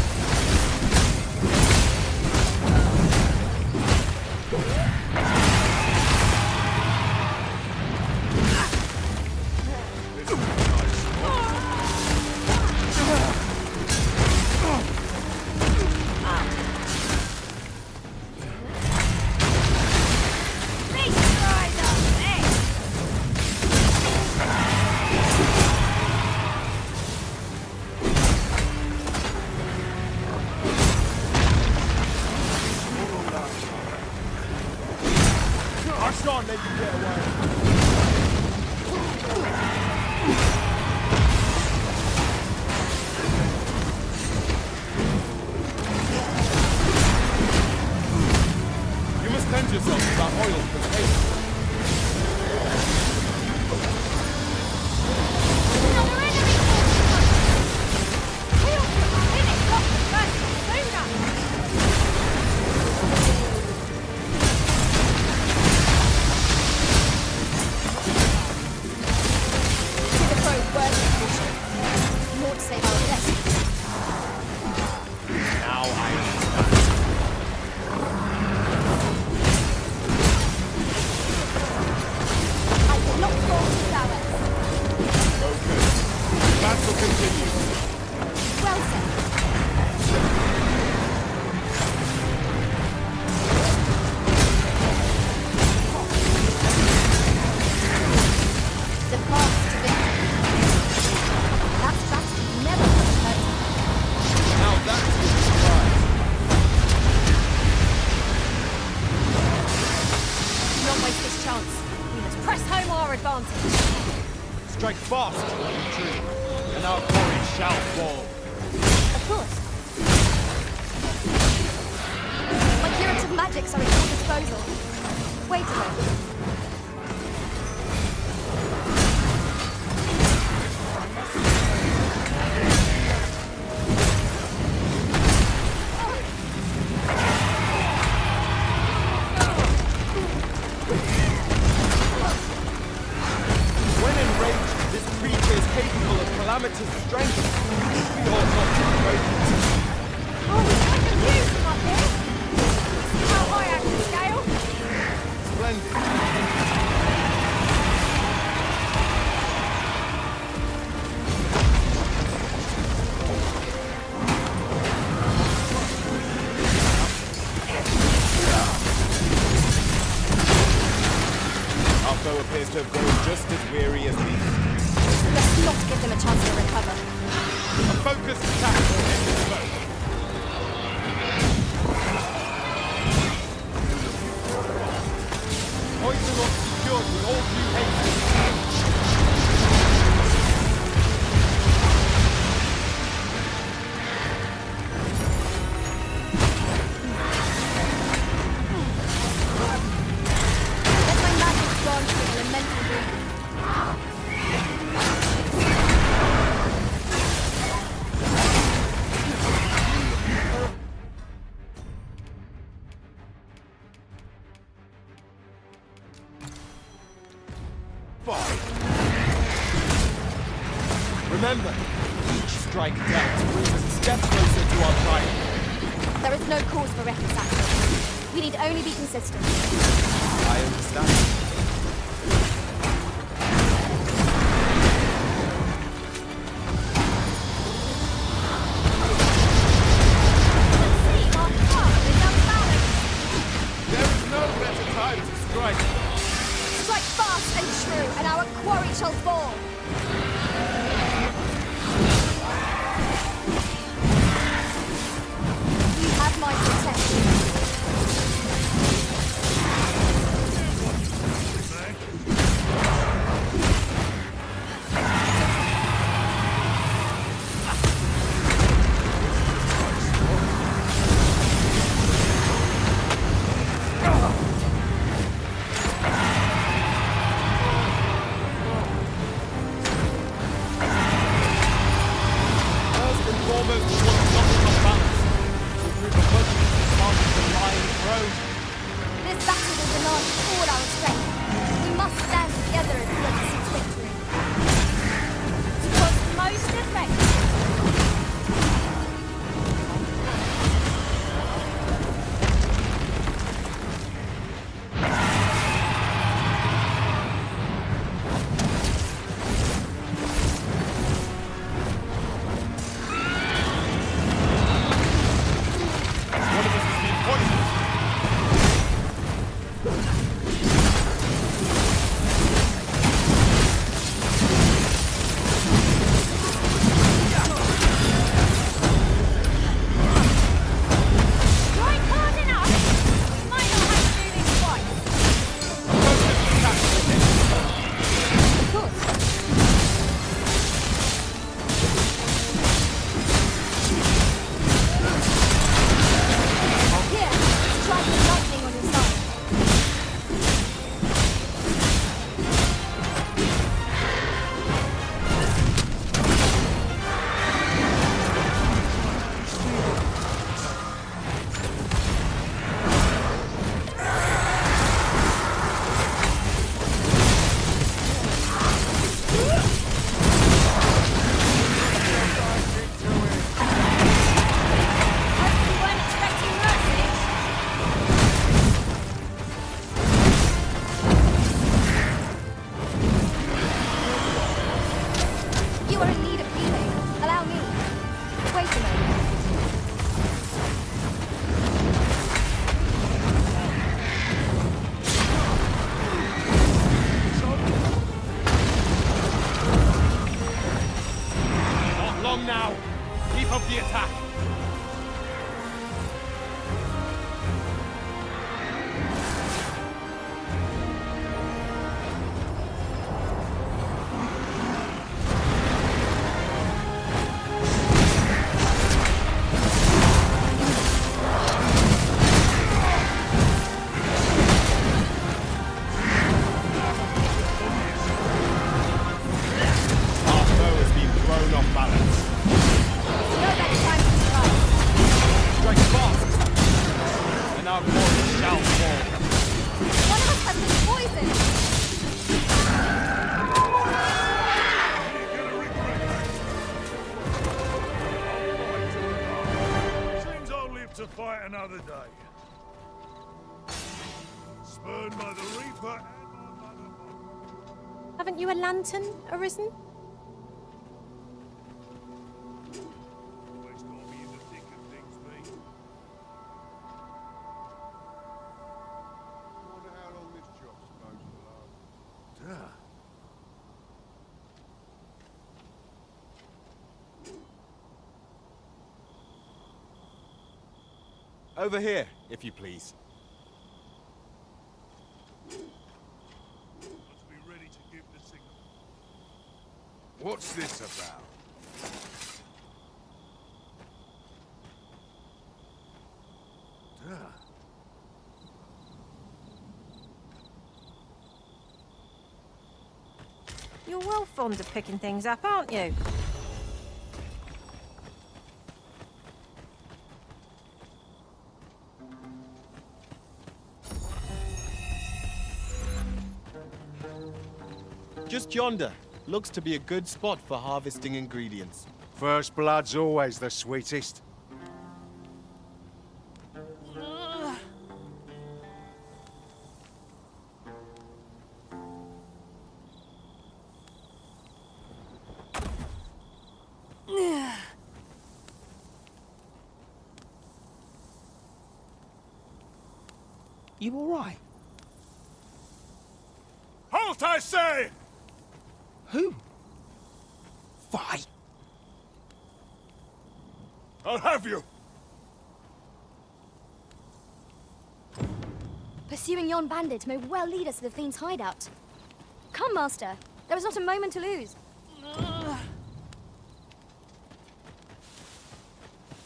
shall fall. Of course. My curative magics are at your disposal. Wait a moment. When enraged, this creature is capable of calamitous strength. We ought not to break it. Oh, it's like a view from up here. See how high I can scale? Splendid. Our foe appears to have grown just as weary as we. Let's not give them a chance to recover. A focused attack will end this foe. Poison secured with all due haste. Let my magic grant you elemental breathing. Remember, each strike dealt brings us a step closer to our triumph. There is no cause for reckless action. We need only be consistent. I understand. There is no better time to strike. Strike fast and true, and our quarry shall fall. You have my protection. First and foremost, we want to knock it off balance. To prove a budget as part of the Lion Throne. This battle will demand all our strength. We must stand together if we are to seek victory. Twas most effective. One of us has been poisoned. Right hard enough. We might not have to do this twice. Of course. Here, strike the lightning on your side. You weren't expecting mercy. You are in need of healing. Allow me. Wait a moment. Not long now. Keep up the attack. to fight another day. Spurned by the Reaper and my mother. Haven't you a lantern, Arisen? Always got me in the thick of things, mate. Wonder how long this job's supposed to last. Duh. Over here, if you please. Must be ready to give the signal. What's this about? Duh. You're well fond of picking things up, aren't you? Just yonder. Looks to be a good spot for harvesting ingredients. First blood's always the sweetest. You alright? Halt, I say! Who? Fight! I'll have you! Pursuing yon bandit may well lead us to the Fiend's hideout. Come, Master. There is not a moment to lose.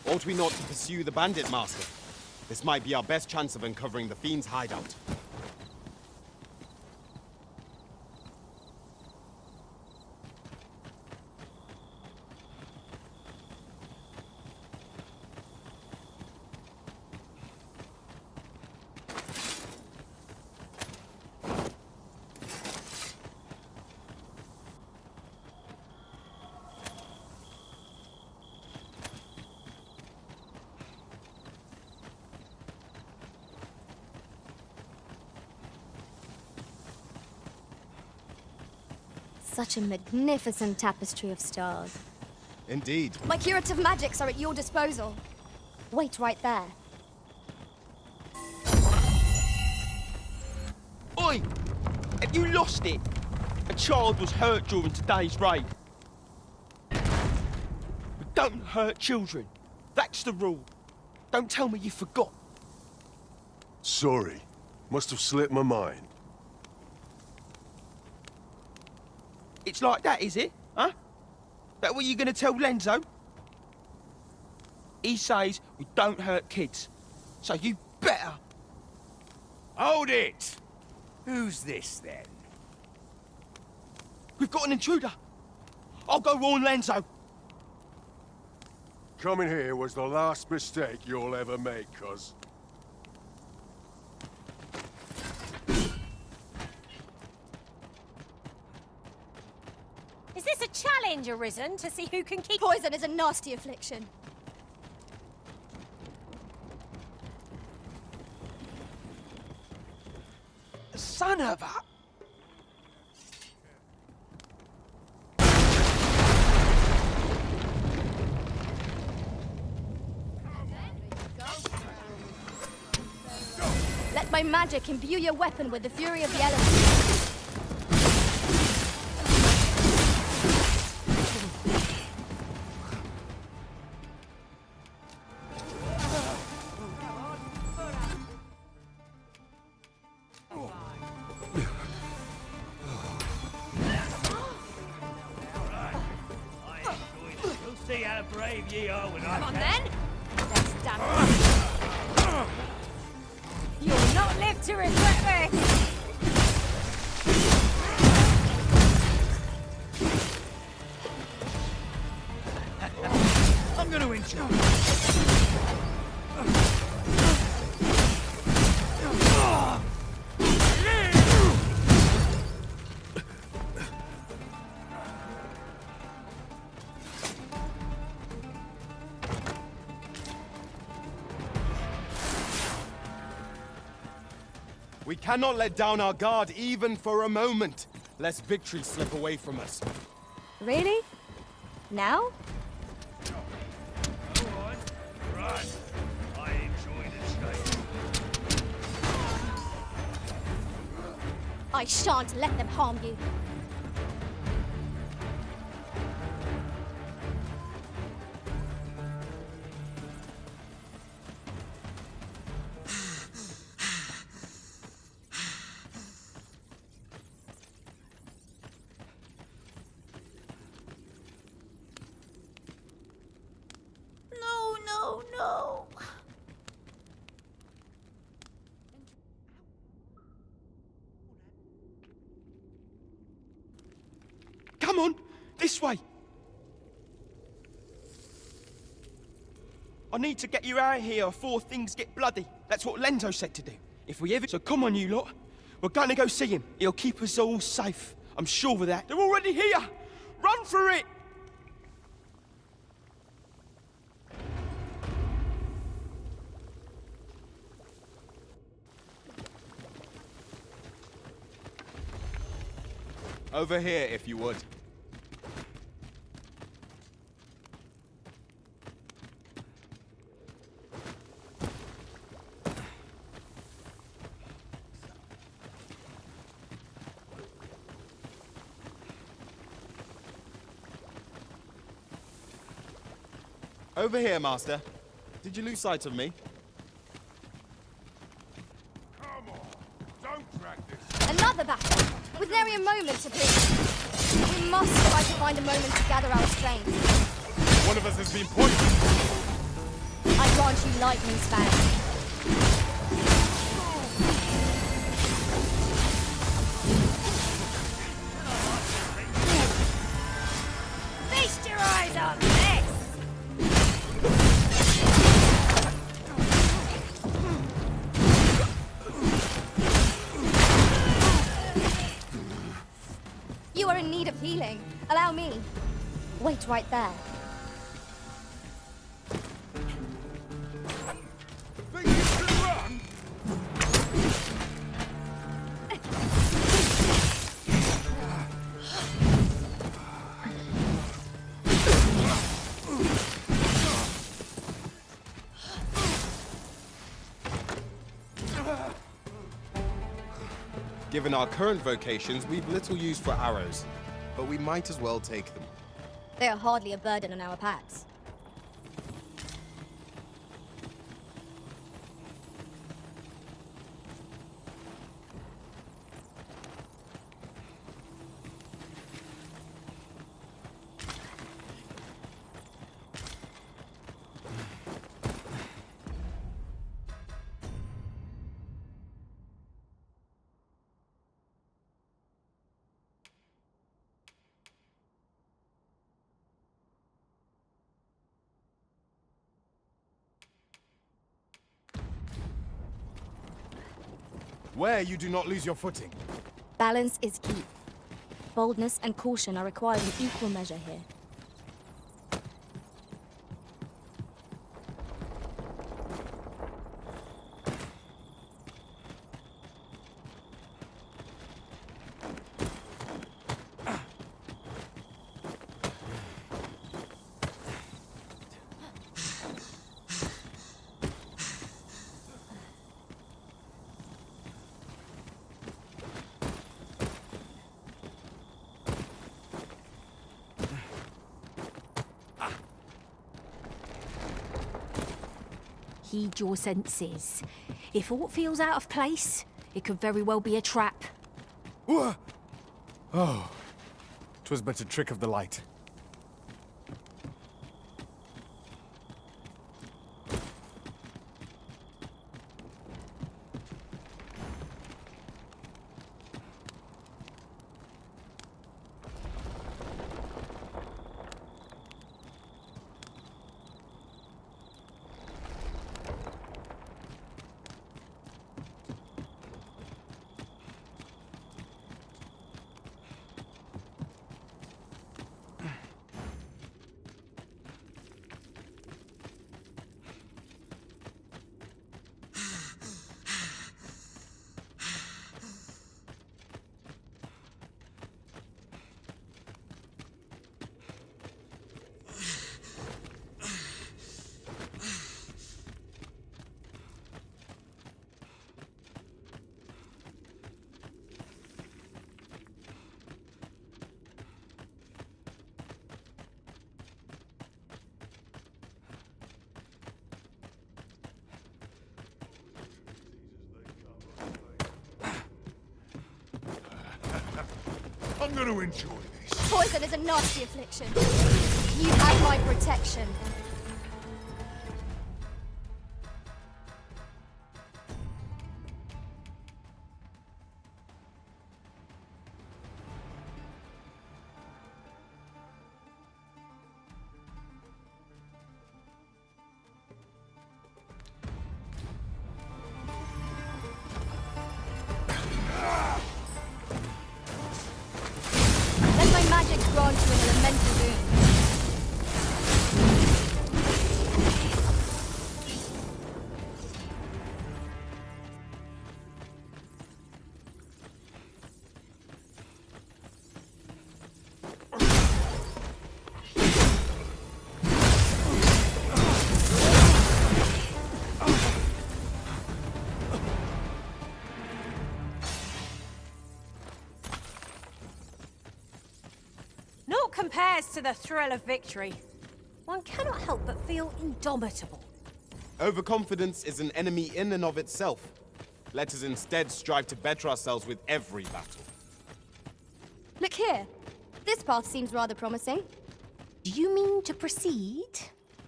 Ought we not to pursue the bandit, Master? This might be our best chance of uncovering the Fiend's hideout. Such a magnificent tapestry of stars. Indeed. My curative magics are at your disposal. Wait right there. Oi! Have you lost it? A child was hurt during today's raid. We don't hurt children. That's the rule. Don't tell me you forgot. Sorry. Must have slipped my mind. It's like that, is it? Huh? That what you're gonna tell Lenzo? He says we don't hurt kids. So you better. Hold it! Who's this, then? We've got an intruder. I'll go warn Lenzo. Coming here was the last mistake you'll ever make, cuz. Is this a challenge, Arisen, to see who can keep... Poison is a nasty affliction. Son of a... Let my magic imbue your weapon with the fury of the elements. See how brave ye are when Come on, then. Let's dance. You'll not live to regret this. I'm going to enjoy it. We cannot let down our guard even for a moment, lest victory slip away from us. Really? Now? Go on, run. I enjoy the chase. I shan't let them harm you. No, no, no. Come on, this way. I need to get you out of here before things get bloody. That's what Lenzo said to do. If we ever... So come on, you lot. We're gonna go see him. He'll keep us all safe. I'm sure of that. They're already here. Run for it. Over here, if you would. Over here, Master. Did you lose sight of me? Come on, don't drag this. Another battle, with nary a moment to breathe. We must try to find a moment to gather our strength. One of us has been poisoned. I grant you lightning span. Feast your eyes on this! You are in need of healing. Allow me. Wait right there. Think you can run? Given our current vocations, we've little use for arrows, but we might as well take them. They are hardly a burden on our packs. Where you do not lose your footing. Balance is key. Boldness and caution are required in equal measure here. Heed your senses. If aught feels out of place, it could very well be a trap. Oh, 'twas but a trick of the light. gonna enjoy this. Poison is a nasty affliction. You have my protection. Let my magic grant you an elemental boon. Naught compares to the thrill of victory. One cannot help but feel indomitable. Overconfidence is an enemy in and of itself. Let us instead strive to better ourselves with every battle. Look here. This path seems rather promising. Do you mean to proceed?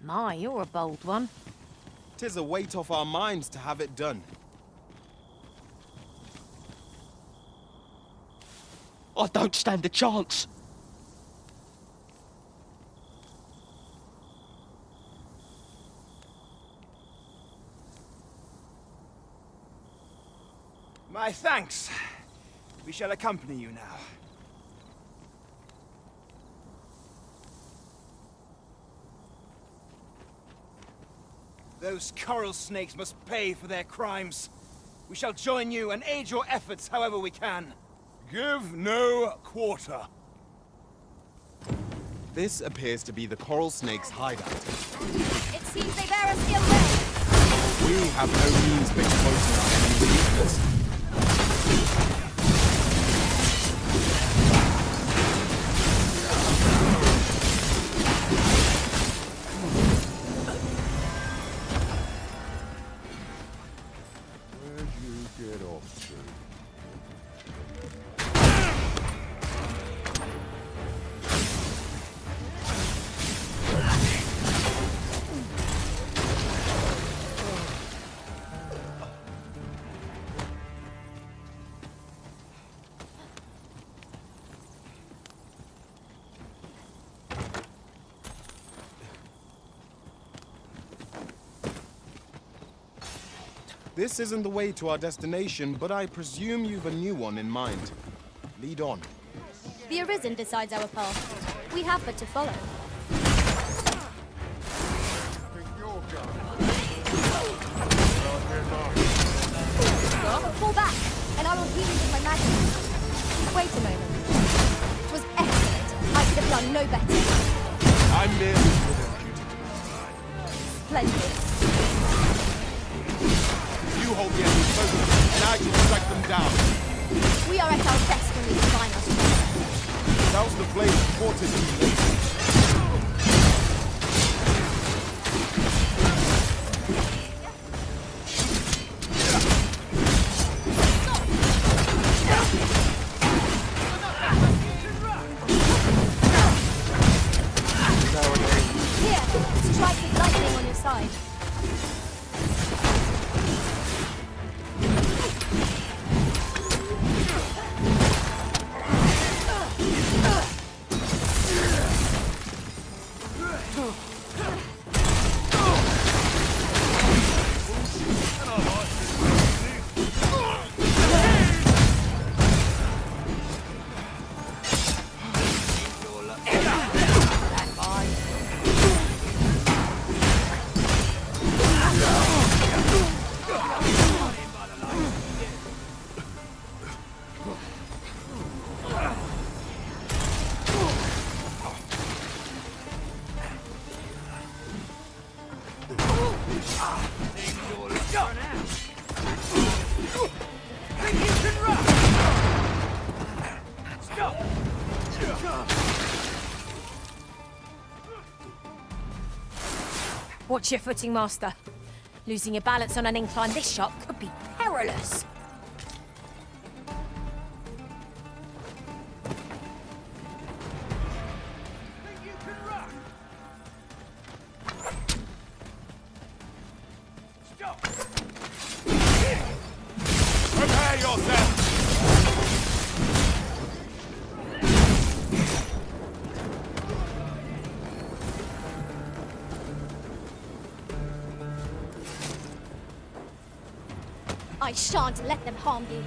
My, you're a bold one. 'Tis a weight off our minds to have it done. I don't stand a chance. My thanks. We shall accompany you now. Those coral snakes must pay for their crimes. We shall join you and aid your efforts however we can. Give no quarter. This appears to be the coral snake's hideout. It seems they bear us ill will. We have no means of exposing our enemy's weakness. Where'd you get off to? This isn't the way to our destination, but I presume you've a new one in mind. Lead on. The Arisen decides our path. We have but to follow. Fall back, and I will heal you with my magic. Wait a moment. It was excellent. I could have done no better. I'm merely within duty. Splendid. You hold the enemy focus, and I can strike them down. We are at our best when we combine our strength. Douse the flame of fortitude. Here, strike with lightning on your side. Watch your footing, Master. Losing your balance on an incline this sharp could be perilous. Prepare yourself! I shan't let them harm you.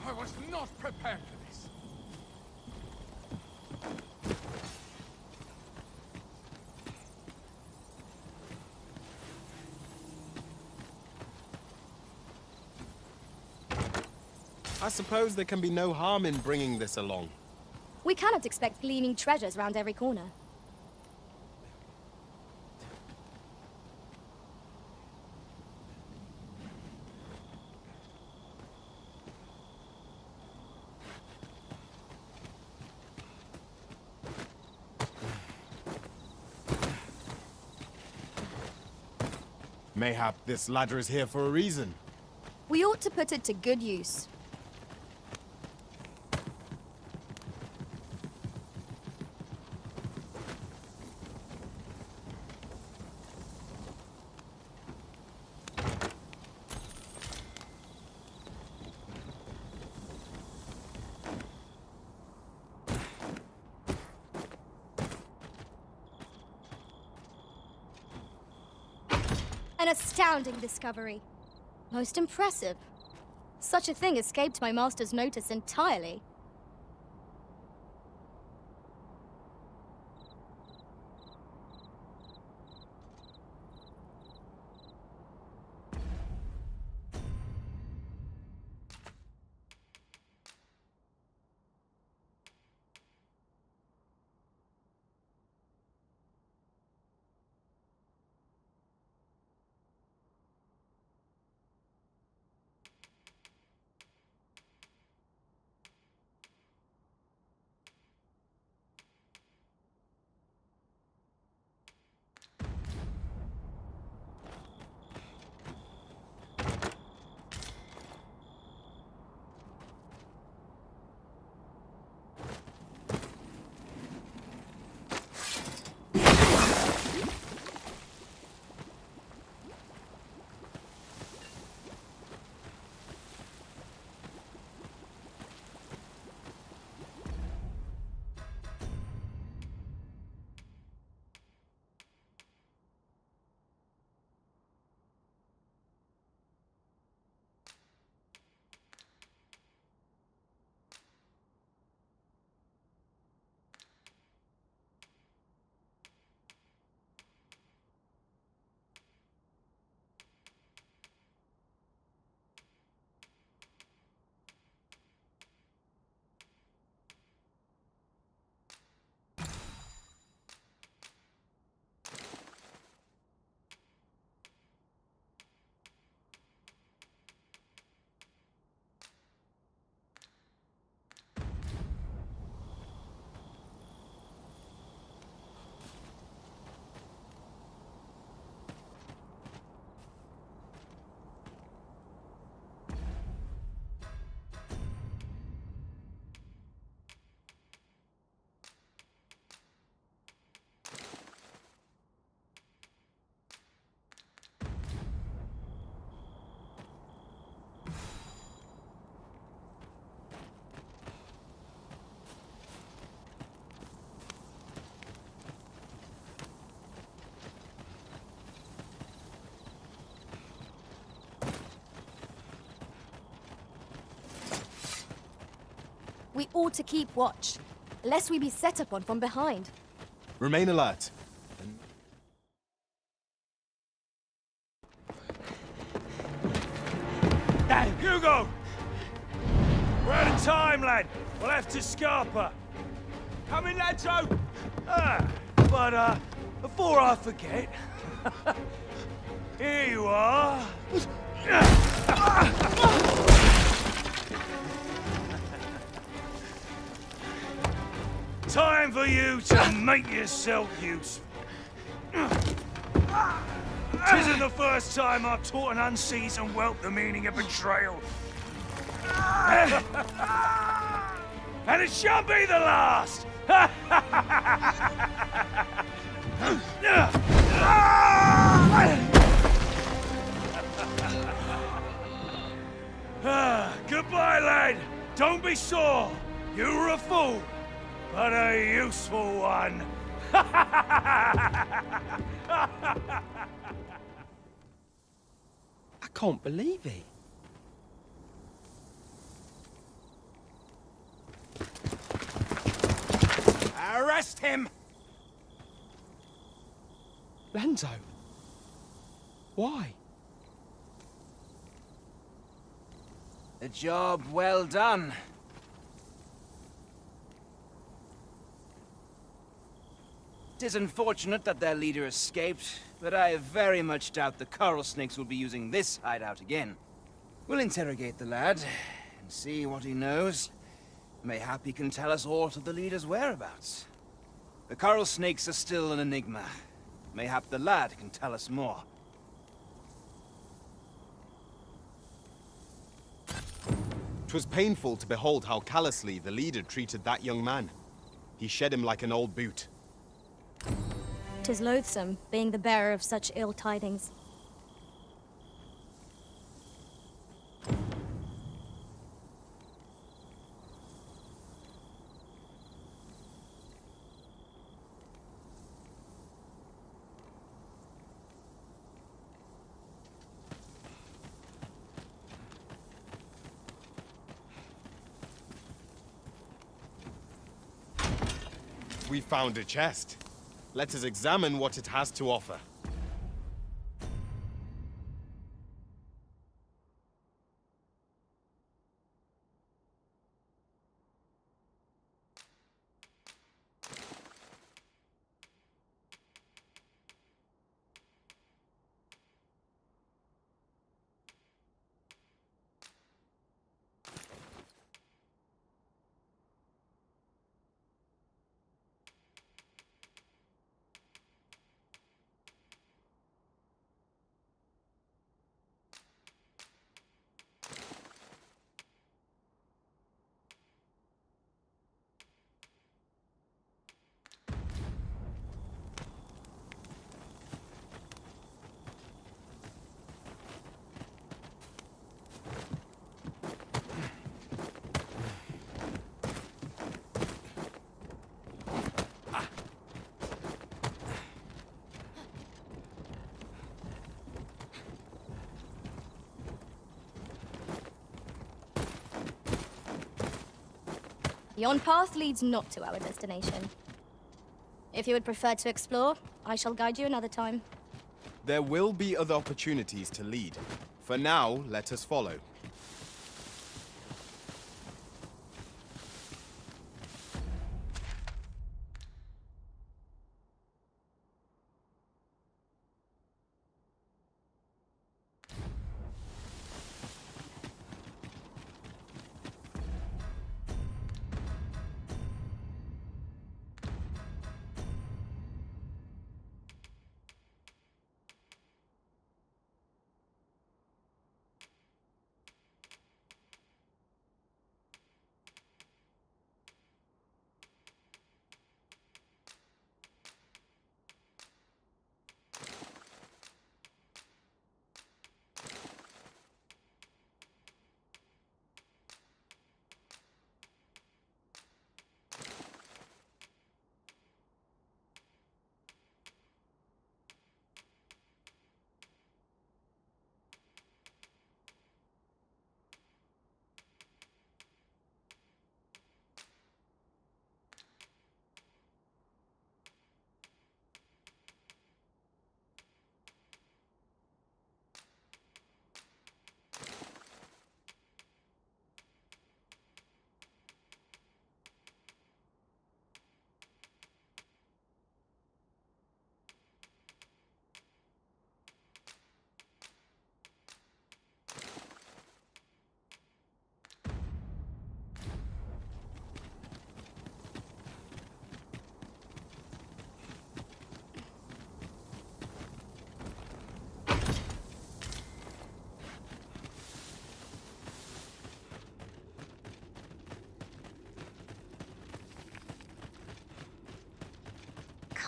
I was not prepared for this. I suppose there can be no harm in bringing this along. We cannot expect gleaming treasures round every corner. Mayhap this ladder is here for a reason. We ought to put it to good use. An astounding discovery. Most impressive. Such a thing escaped my master's notice entirely. We ought to keep watch, lest we be set upon from behind. Remain alert. Damn, Hugo! We're out of time, lad. We'll have to scarper. Come in, lads, but before I forget, here you are. Time for you to make yourself useful. Tisn't the first time I've taught an unseasoned whelp the meaning of betrayal. And it shan't be the last! Goodbye, lad. Don't be sore. You were a fool, but a useful one. I can't believe it. Arrest him! Lanzo. Why? A job well done. It is unfortunate that their leader escaped, but I very much doubt the coral snakes will be using this hideout again. We'll interrogate the lad and see what he knows. Mayhap he can tell us aught of the leader's whereabouts. The coral snakes are still an enigma. Mayhap the lad can tell us more. 'Twas painful to behold how callously the leader treated that young man. He shed him like an old boot. 'Tis loathsome, being the bearer of such ill tidings. We found a chest. Let us examine what it has to offer. Yon path leads not to our destination. If you would prefer to explore, I shall guide you another time. There will be other opportunities to lead. For now, let us follow.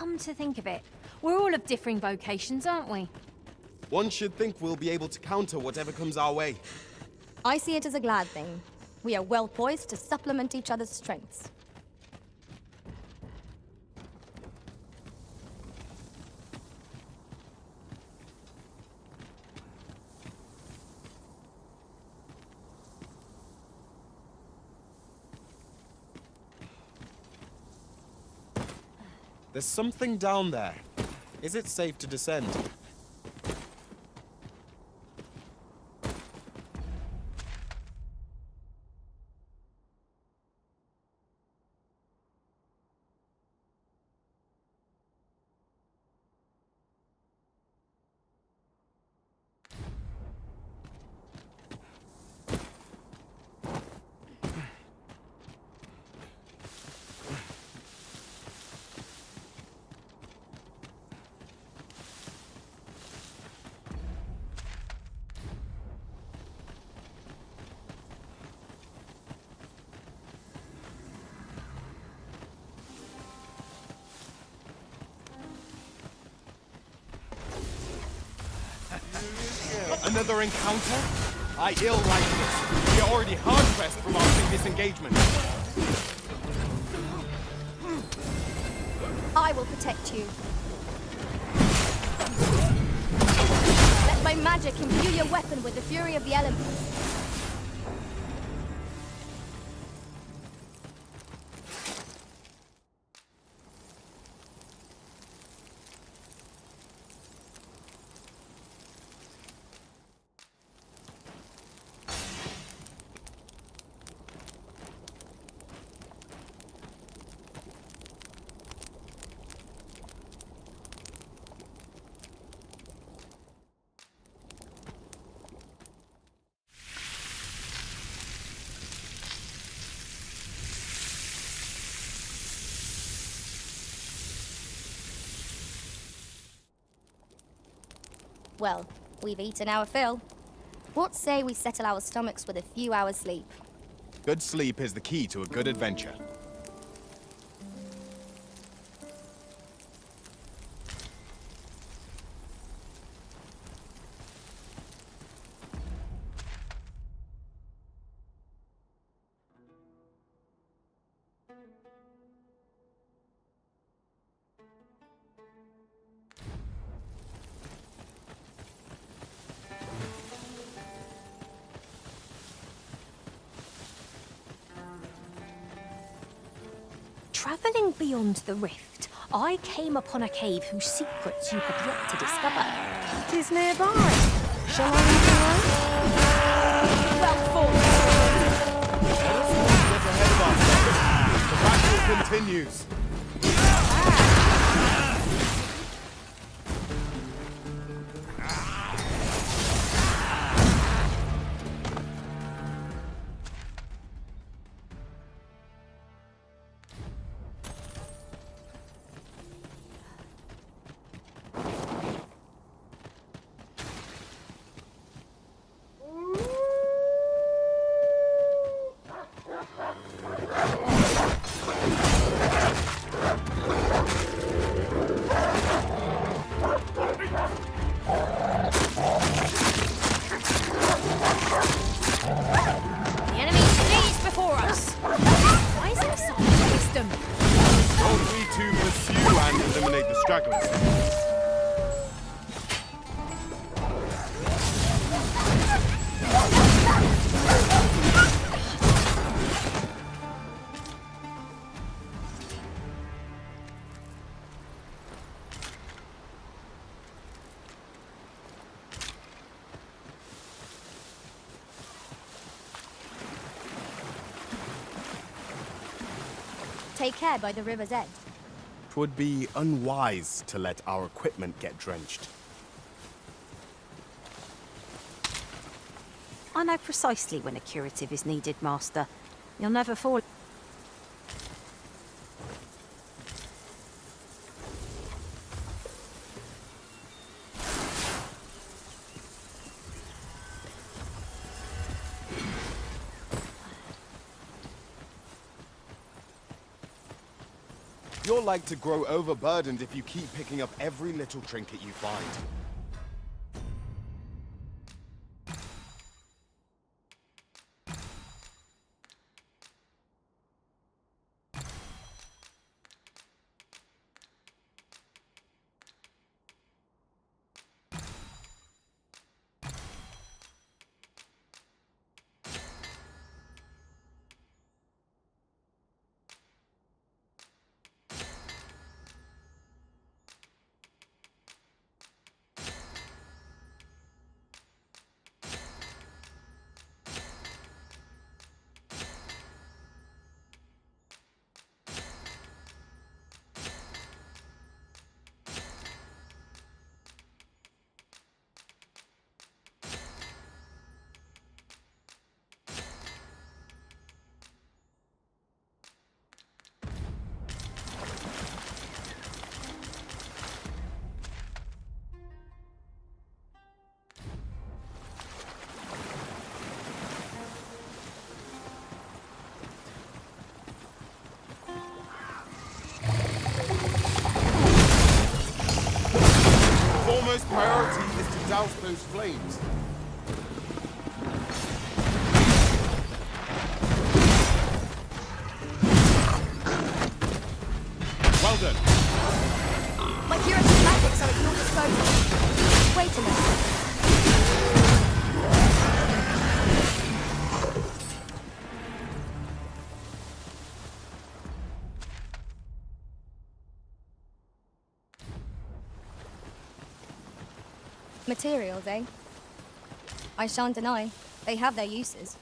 Come to think of it, we're all of differing vocations, aren't we? One should think we'll be able to counter whatever comes our way. I see it as a glad thing. We are well poised to supplement each other's strengths. There's something down there. Is it safe to descend? Another encounter? I ill like this. We are already hard-pressed from our previous engagement. I will protect you. Let my magic imbue your weapon with the fury of the elements. Well, we've eaten our fill. What say we settle our stomachs with a few hours' sleep? Good sleep is the key to a good adventure. Travelling beyond the rift, I came upon a cave whose secrets you have yet to discover. It is nearby. Shall I lead the way? Well fought. Get ahead of us. The battle continues. Take care by the river's edge. 'Twould be unwise to let our equipment get drenched. I know precisely when a curative is needed, Master. You'll never fall. You're like to grow overburdened if you keep picking up every little trinket you find. Foremost priority is to douse those flames. Well done. My curative magics are at your disposal. Wait a minute. Materials, eh? I shan't deny. They have their uses.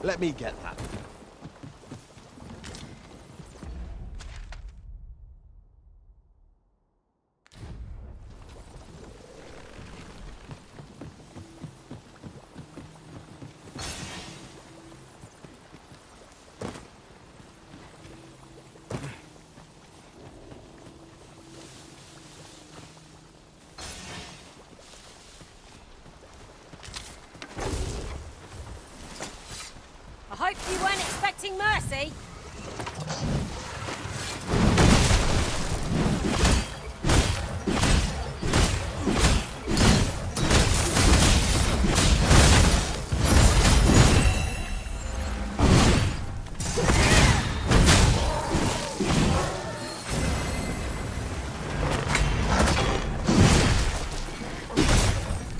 Let me get that. I hope you weren't expecting mercy.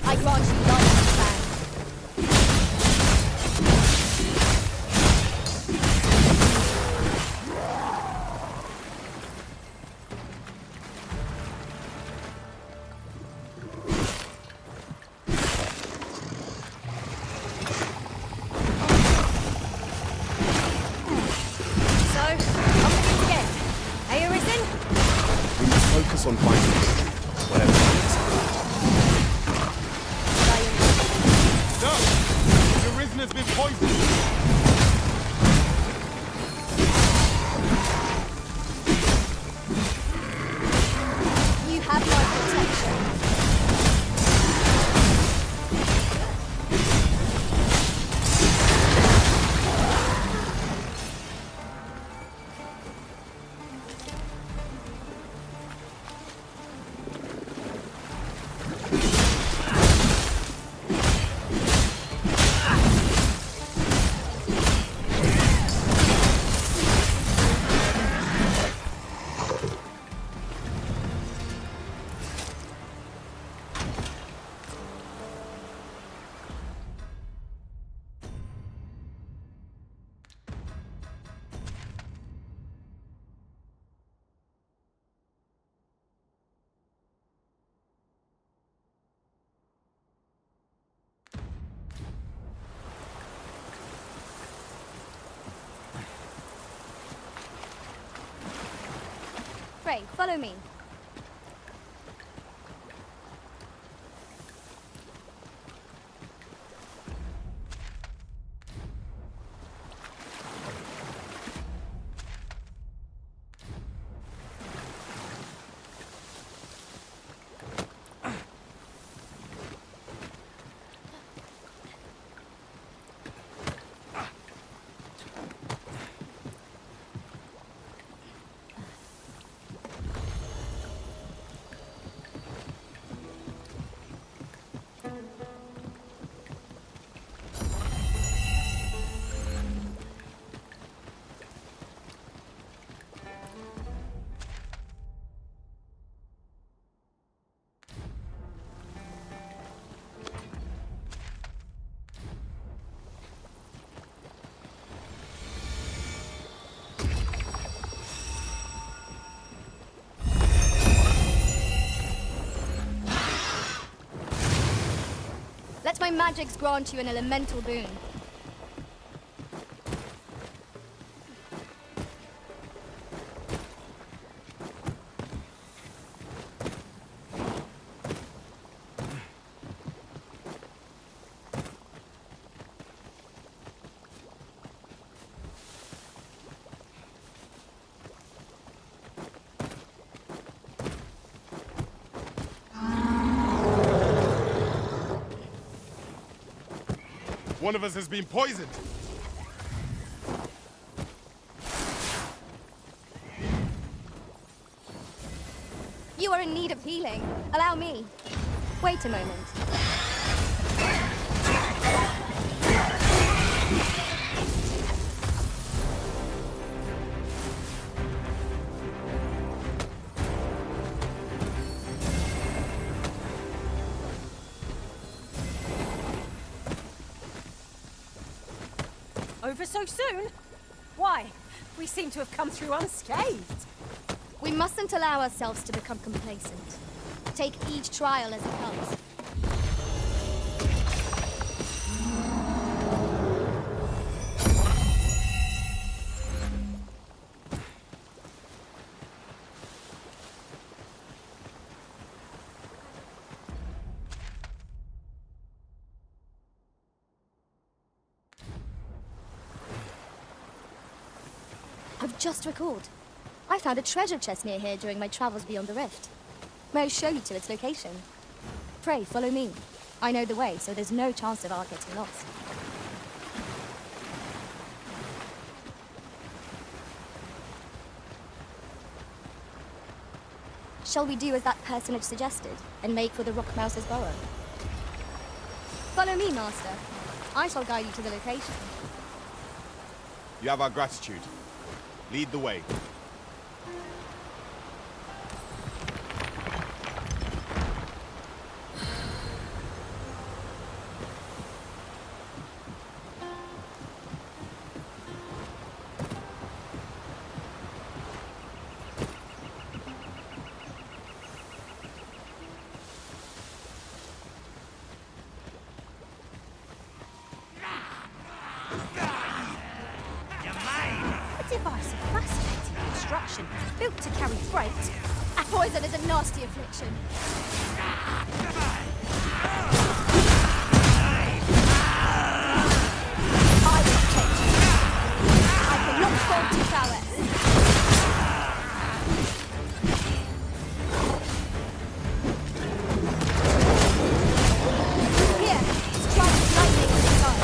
I grant you life, man. So, on the beat again. Are you risen? We must focus on finding victory, whatever it is. No! The Risen has been poisoned! You have my protection. Pray, follow me. my magics grant you an elemental boon. One of us has been poisoned. You are in need of healing. Allow me. Wait a moment. Over so soon? Why? We seem to have come through unscathed. We mustn't allow ourselves to become complacent. Take each trial as it comes. I've just recalled. I found a treasure chest near here during my travels beyond the rift. May I show you to its location? Pray, follow me. I know the way, so there's no chance of our getting lost. Shall we do as that personage suggested, and make for the Rock Mouse's burrow? Follow me, Master. I shall guide you to the location. You have our gratitude. Lead the way. A device of fascinating construction, built to carry freight. A poison is a nasty affliction. I will protect you. I cannot fault your prowess. Here, strike its lightning with the sun.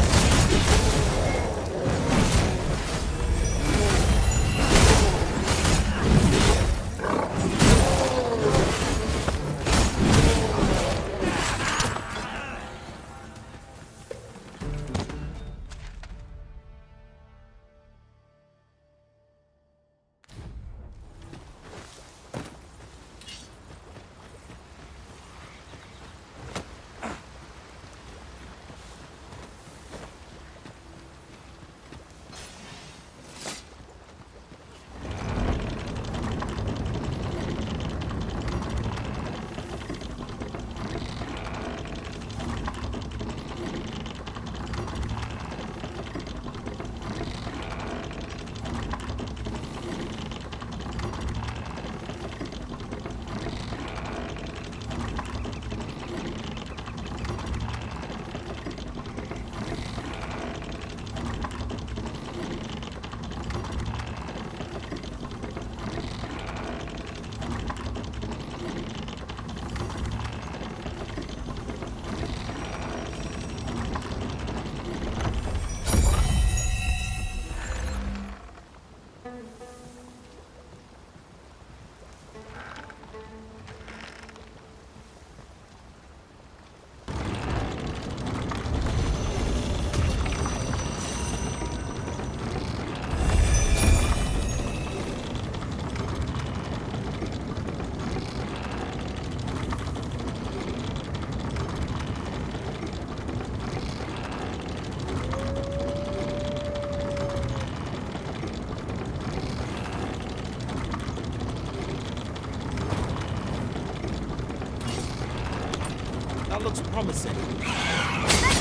That looks promising. Let's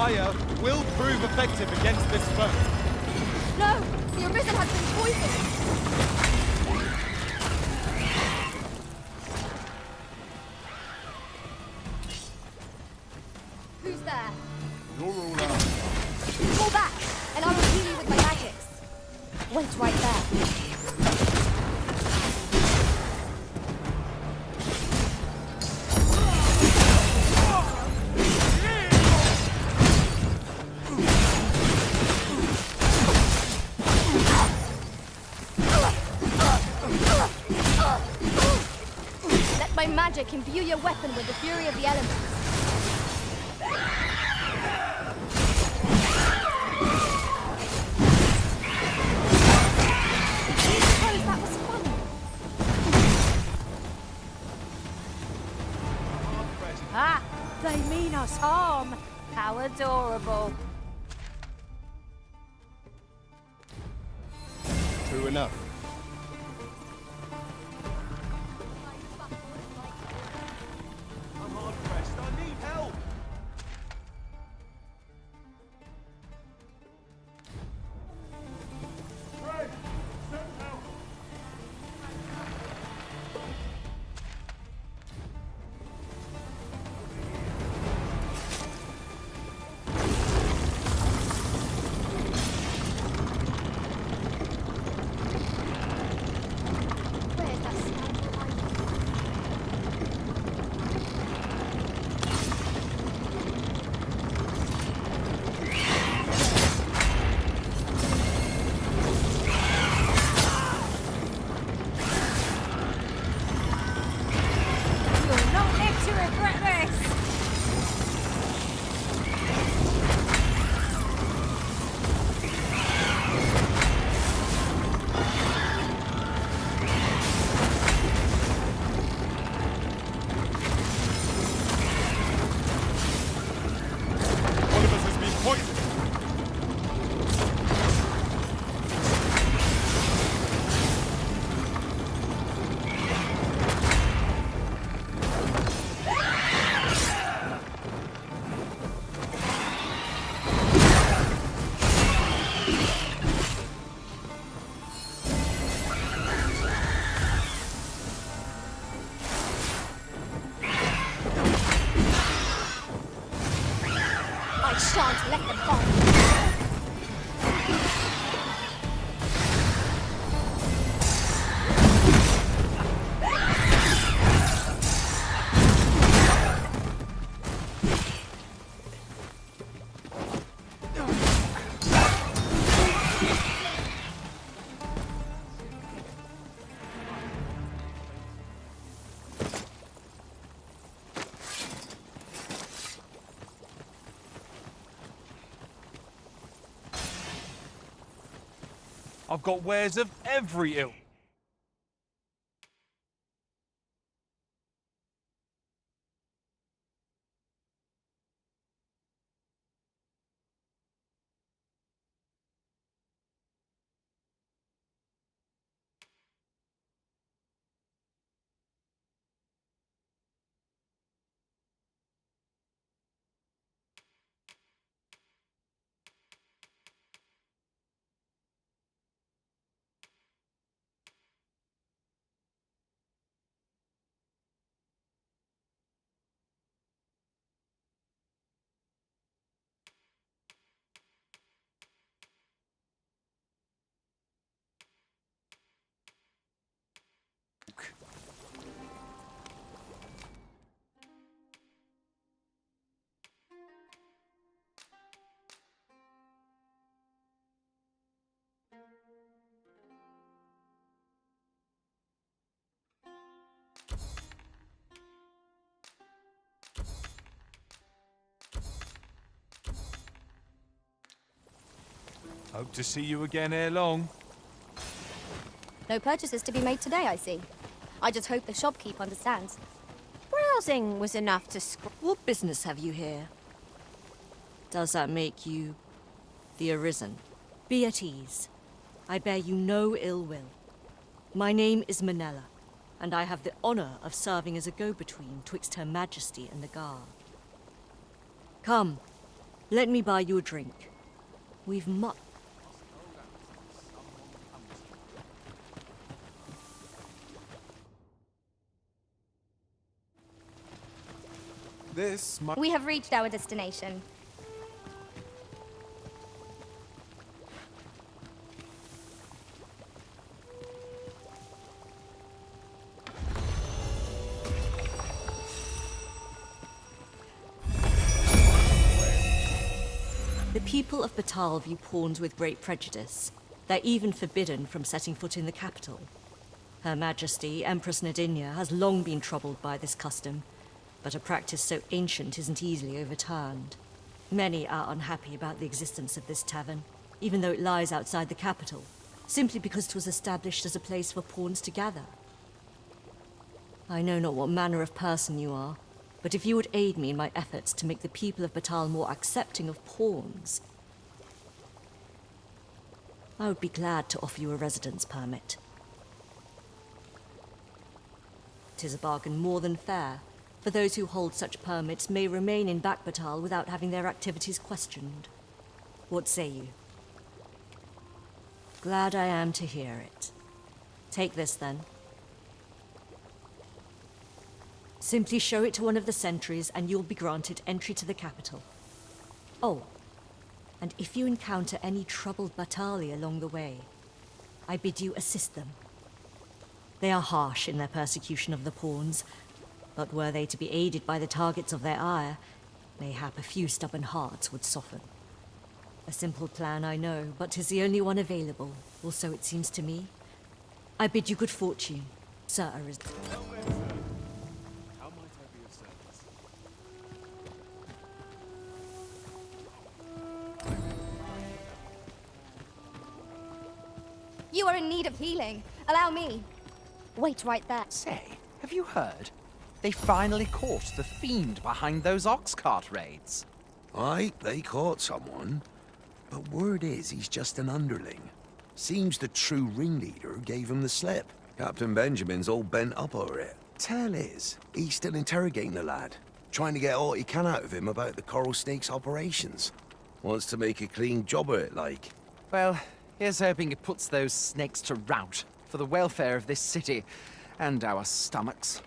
fire will prove effective against this foe. No! The Arisen has been poisoned! Who's there? You're all out. Fall back, and I will heal you with my magics. Wait right there. Let my magic imbue your weapon with the fury of the elements. Suppose that was funny. Ah, they mean us harm. How adorable. True enough. I'm hard pressed. I need help. Ray, send help. Where's that scoundrel hiding? You'll not live to regret this. One of us has been poisoned. I shan't let them find. I've got wares of every ilk. Hope to see you again ere long. No purchases to be made today, I see. I just hope the shopkeep understands. Browsing was enough to What business have you here? Does that make you the Arisen? Be at ease. I bear you no ill will. My name is Manella, and I have the honor of serving as a go-between twixt Her Majesty and the Guard. Come, Let me buy you a drink. We've much. This might... We have reached our destination. The people of Batal view pawns with great prejudice. They're even forbidden from setting foot in the capital. Her Majesty, Empress Nadinia, has long been troubled by this custom, but a practice so ancient isn't easily overturned. Many are unhappy about the existence of this tavern, even though it lies outside the capital, simply because it was established as a place for pawns to gather. I know not what manner of person you are, but if you would aid me in my efforts to make the people of Batal more accepting of pawns, I would be glad to offer you a residence permit. 'Tis a bargain more than fair, for those who hold such permits may remain in Batal without having their activities questioned. What say you? Glad I am to hear it. Take this, then. Simply show it to one of the sentries and you'll be granted entry to the capital. Oh, and if you encounter any troubled Batali along the way, I bid you assist them. They are harsh in their persecution of the pawns, but were they to be aided by the targets of their ire, mayhap a few stubborn hearts would soften. A simple plan, I know, but 'tis the only one available, or so it seems to me. I bid you good fortune, Sir Arisen. How might I be of service? You are in need of healing. Allow me. Wait right there. Say, have you heard? They finally caught the fiend behind those ox cart raids. Aye, they caught someone. But word is he's just an underling. Seems the true ringleader gave him the slip. Captain Benjamin's all bent up over it. Tell is, he's still interrogating the lad, trying to get all he can out of him about the Coral Snake's operations. Wants to make a clean job of it, like. Well, here's hoping it puts those snakes to rout for the welfare of this city and our stomachs.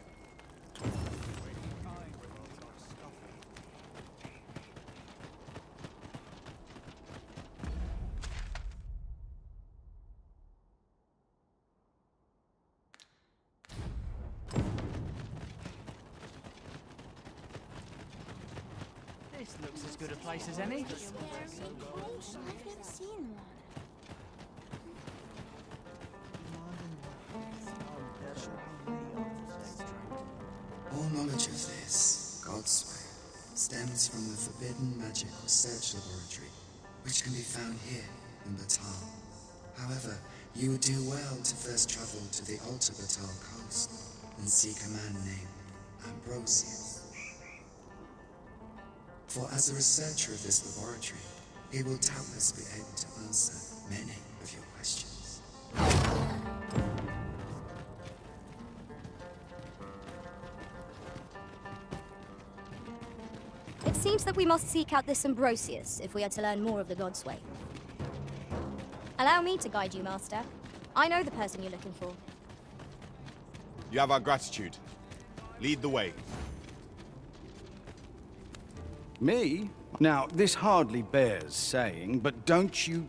This looks as good a place as any. I've never seen one. All knowledge of this, God's way, stems from the forbidden magic research laboratory, which can be found here in Batal. However, you would do well to first travel to the Alta Batal coast and seek a man named Ambrosius. For as a researcher of this laboratory, he will doubtless be able to answer many of your questions. It seems that we must seek out this Ambrosius if we are to learn more of the God's way. Allow me to guide you, Master. I know the person you're looking for. You have our gratitude. Lead the way. Me? Now, this hardly bears saying, but don't you...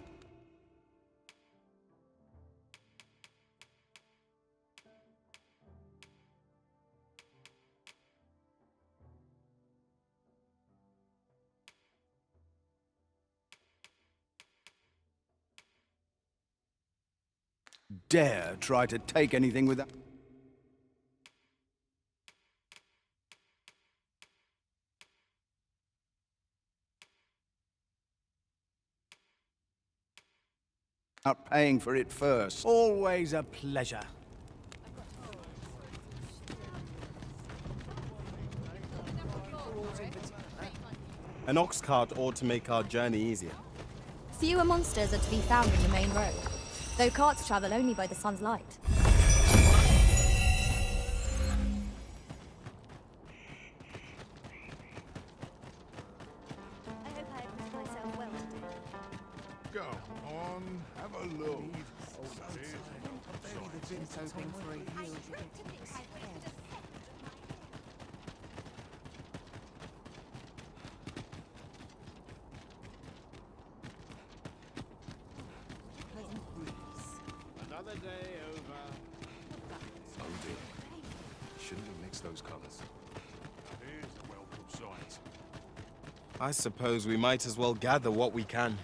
dare try to take anything without... out paying for it first. Always a pleasure. An ox cart ought to make our journey easier. Fewer monsters are to be found in the main road, though carts travel only by the sun's light. Go on, have a look. Another day over. Oh dear. Shouldn't have mixed those colours. Here's a welcome sight. I suppose we might as well gather what we can.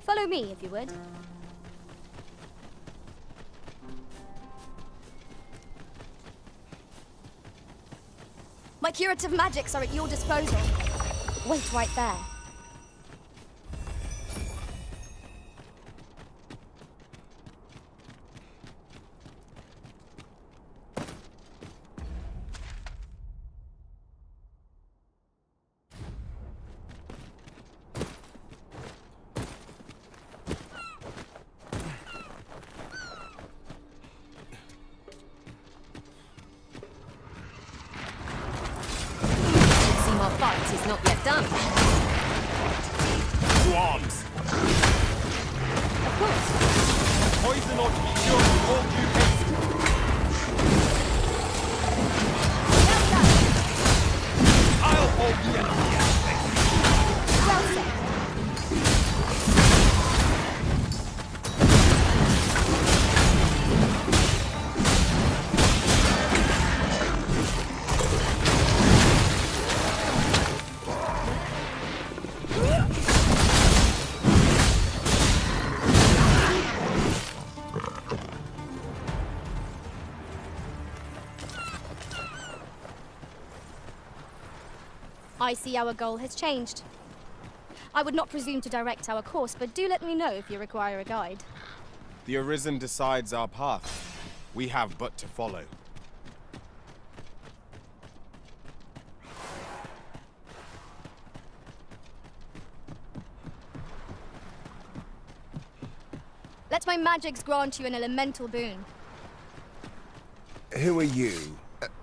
Follow me, if you would. My curative magics are at your disposal. Wait right there. Our fight is not yet done. Swans! Of course. Poison ought to be cured with all due haste. I'll hold the enemy at bay. Well said. I see our goal has changed. I would not presume to direct our course, but do let me know if you require a guide. The Arisen decides our path. We have but to follow. Let my magics grant you an elemental boon. Who are you?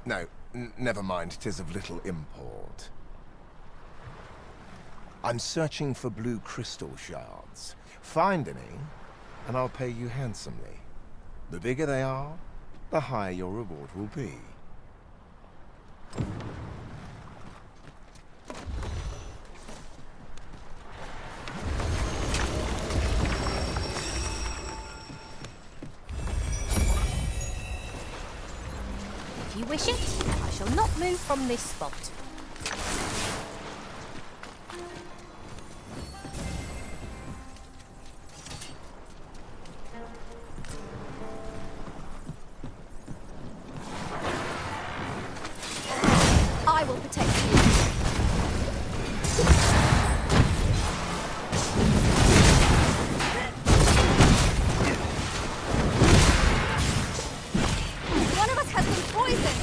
No, never mind, 'tis of little import. I'm searching for blue crystal shards. Find any, and I'll pay you handsomely. The bigger they are, the higher your reward will be. If you wish it, I shall not move from this spot. I will protect you. One of us has been poisoned.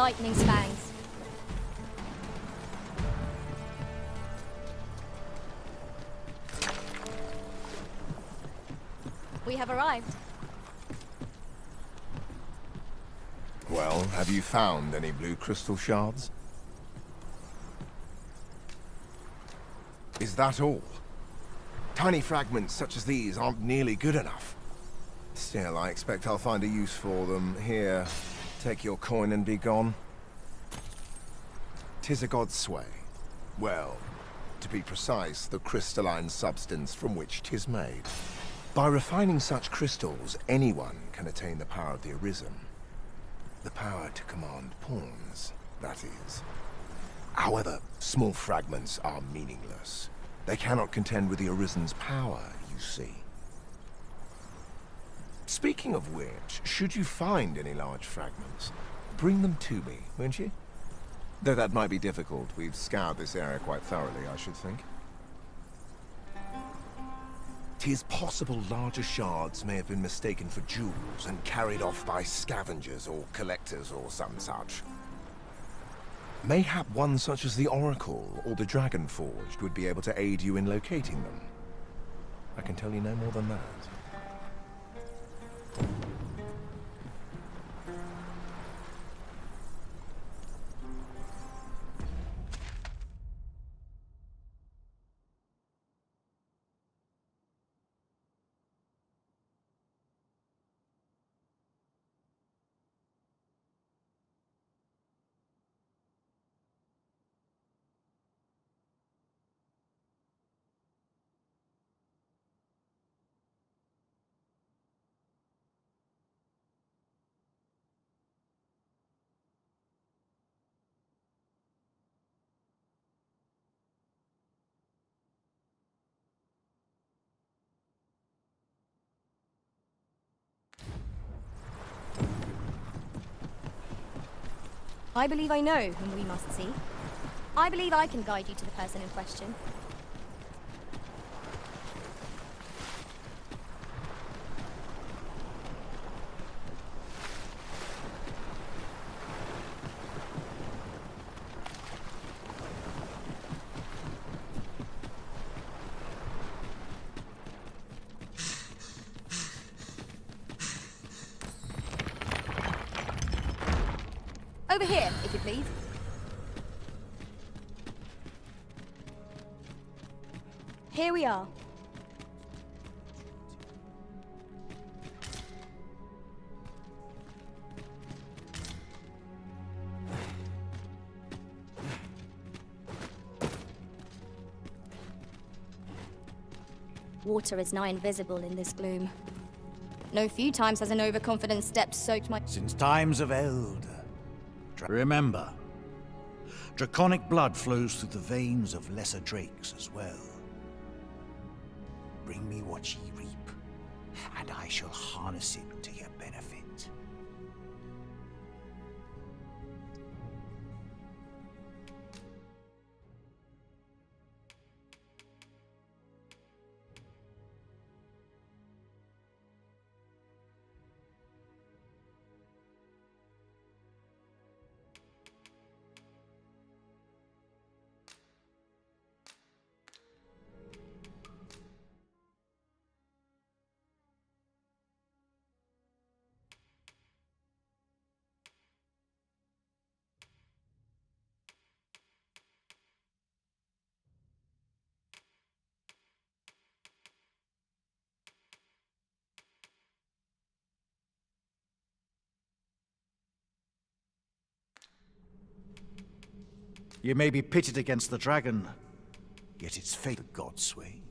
lightning's fangs. We have arrived. Well, have you found any blue crystal shards? Is that all? Tiny fragments such as these aren't nearly good enough. Still, I expect I'll find a use for them. Here, take your coin and be gone. 'Tis a god's sway. Well, to be precise, the crystalline substance from which 'tis made. By refining such crystals, anyone can attain the power of the Arisen. The power to command pawns, that is. However, small fragments are meaningless. They cannot contend with the Arisen's power, you see. Speaking of which, should you find any large fragments, bring them to me, won't you? Though that might be difficult. We've scoured this area quite thoroughly, I should think. 'Tis possible larger shards may have been mistaken for jewels and carried off by scavengers or collectors or some such. Mayhap one such as the Oracle or the Dragon Forged would be able to aid you in locating them. I can tell you no more than that. I believe I know whom we must see. I believe I can guide you to the person in question. Over here, if you please. Here we are. Water is nigh invisible in this gloom. No few times has an overconfident step soaked my... Since times of eld. Remember, draconic blood flows through the veins of lesser drakes as well. Bring me what ye reap, and I shall harness it to your benefit. You may be pitted against the dragon, yet its fate the god's sway.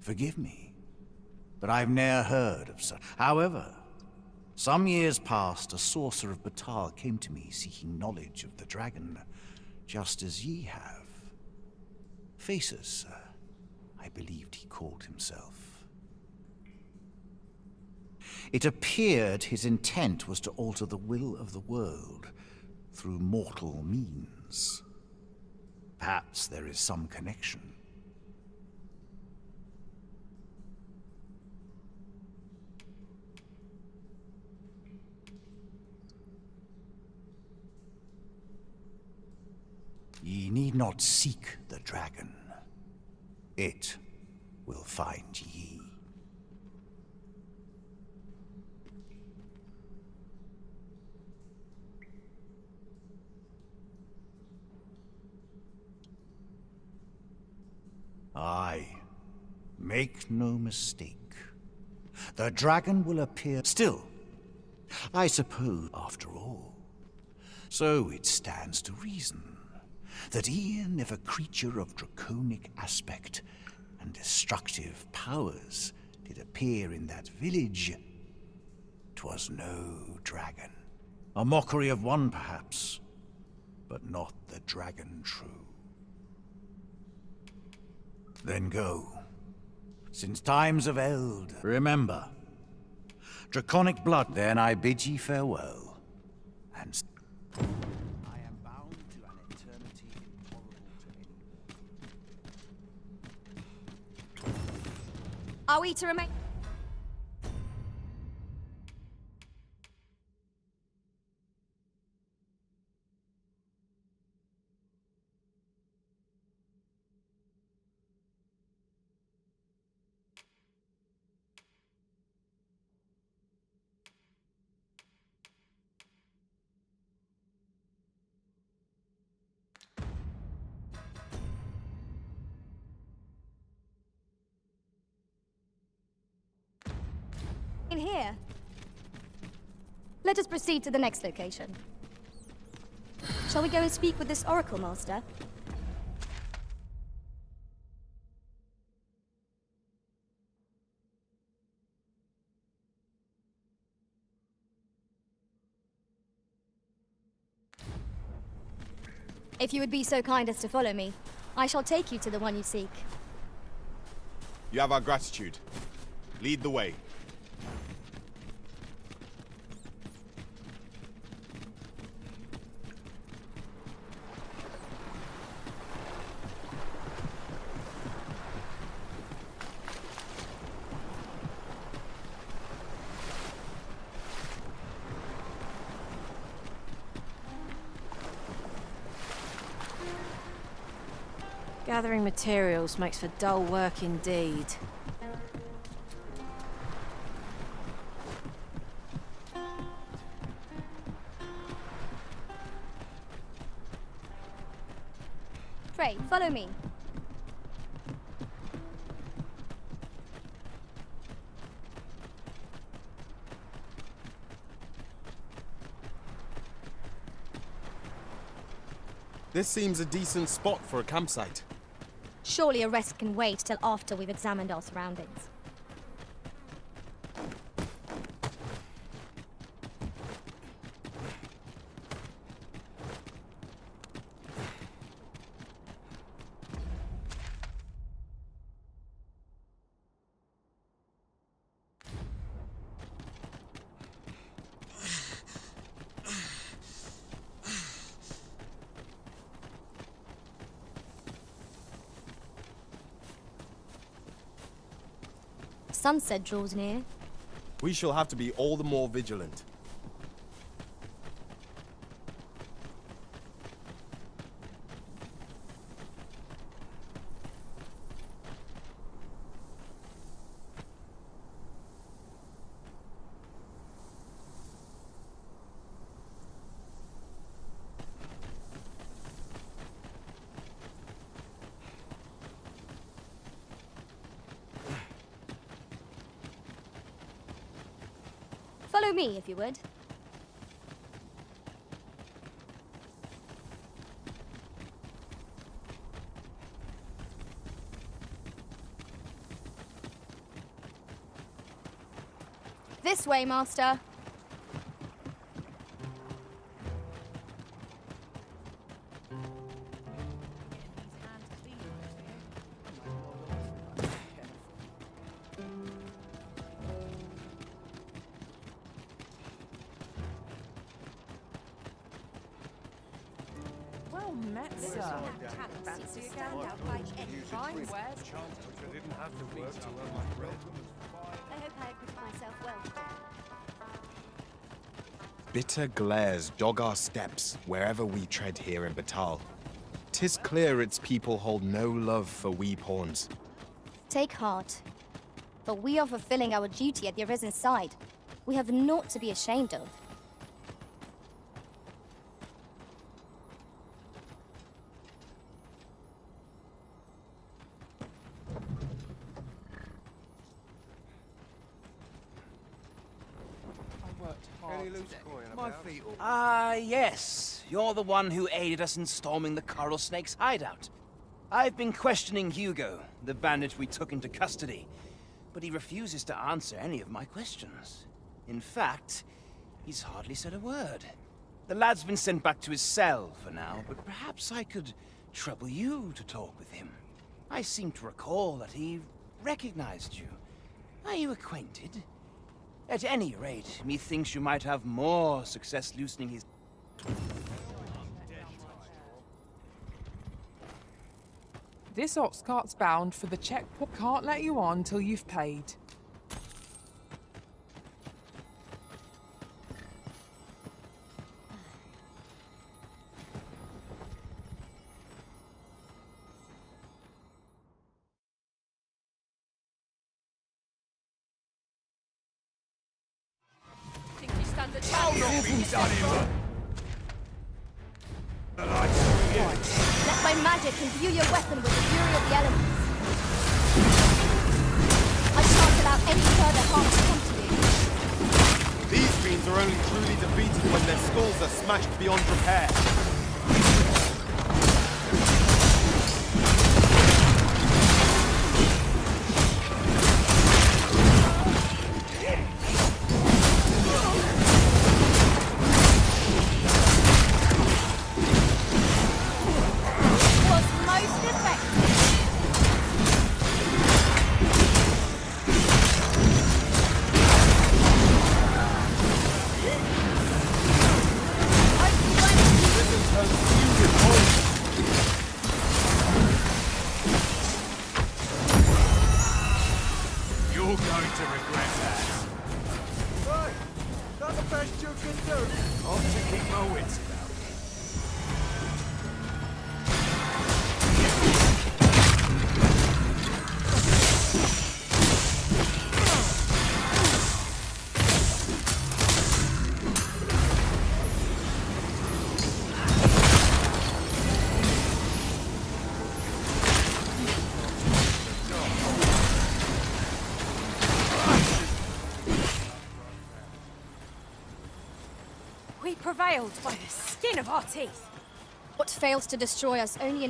Forgive me, but I've ne'er heard of such. However, some years past, a sorcerer of Batar came to me seeking knowledge of the dragon, just as ye have. Faces, I believed he called himself. It appeared his intent was to alter the will of the world through mortal means. Perhaps there is some connection. Ye need not seek the dragon. It will find ye. Aye, make no mistake. The dragon will appear still. I suppose, after all, so it stands to reason that e'en if a creature of draconic aspect and destructive powers did appear in that village, 'twas no dragon. A mockery of one, perhaps, but not the dragon true. Then go. Since times of eld, remember, draconic blood, then I bid ye farewell, and I am bound to an eternity intolerable to any. Are we to remain? In here. Let us proceed to the next location. Shall we go and speak with this Oracle Master? If you would be so kind as to follow me, I shall take you to the one you seek. You have our gratitude. Lead the way. Gathering materials makes for dull work indeed. Pray, follow me. This seems a decent spot for a campsite. Surely a rest can wait till after we've examined our surroundings. Sunset draws near. We shall have to be all the more vigilant. Follow me, if you would. This way, Master. Well met, sir. Fancy a handout by any time, Wes? I didn't have to work to earn my bread. I hope I acquitted myself well. Bitter glares dog our steps wherever we tread here in Batal. 'Tis clear its people hold no love for we pawns. Take heart. For we are fulfilling our duty at the Arisen's side. We have naught to be ashamed of. Yes. You're the one who aided us in storming the Coral Snake's hideout. I've been questioning Hugo, the bandit we took into custody, but he refuses to answer any of my questions. In fact, he's hardly said a word. The lad's been sent back to his cell for now, but perhaps I could trouble you to talk with him. I seem to recall that he recognized you. Are you acquainted? At any rate, methinks you might have more success loosening his... This ox cart's bound for the checkpoint. Can't let you on till you've paid. Think you stand a chance? I'll not be done in. Let my magic imbue your weapon with the fury of the elements. I shan't allow any further harm to come to you. These fiends are only truly defeated when their skulls are smashed beyond repair. You're going to regret that. Hey, that's the best you can do. I'll have to keep my wits about me. We prevailed by the skin of our teeth. What fails to destroy us only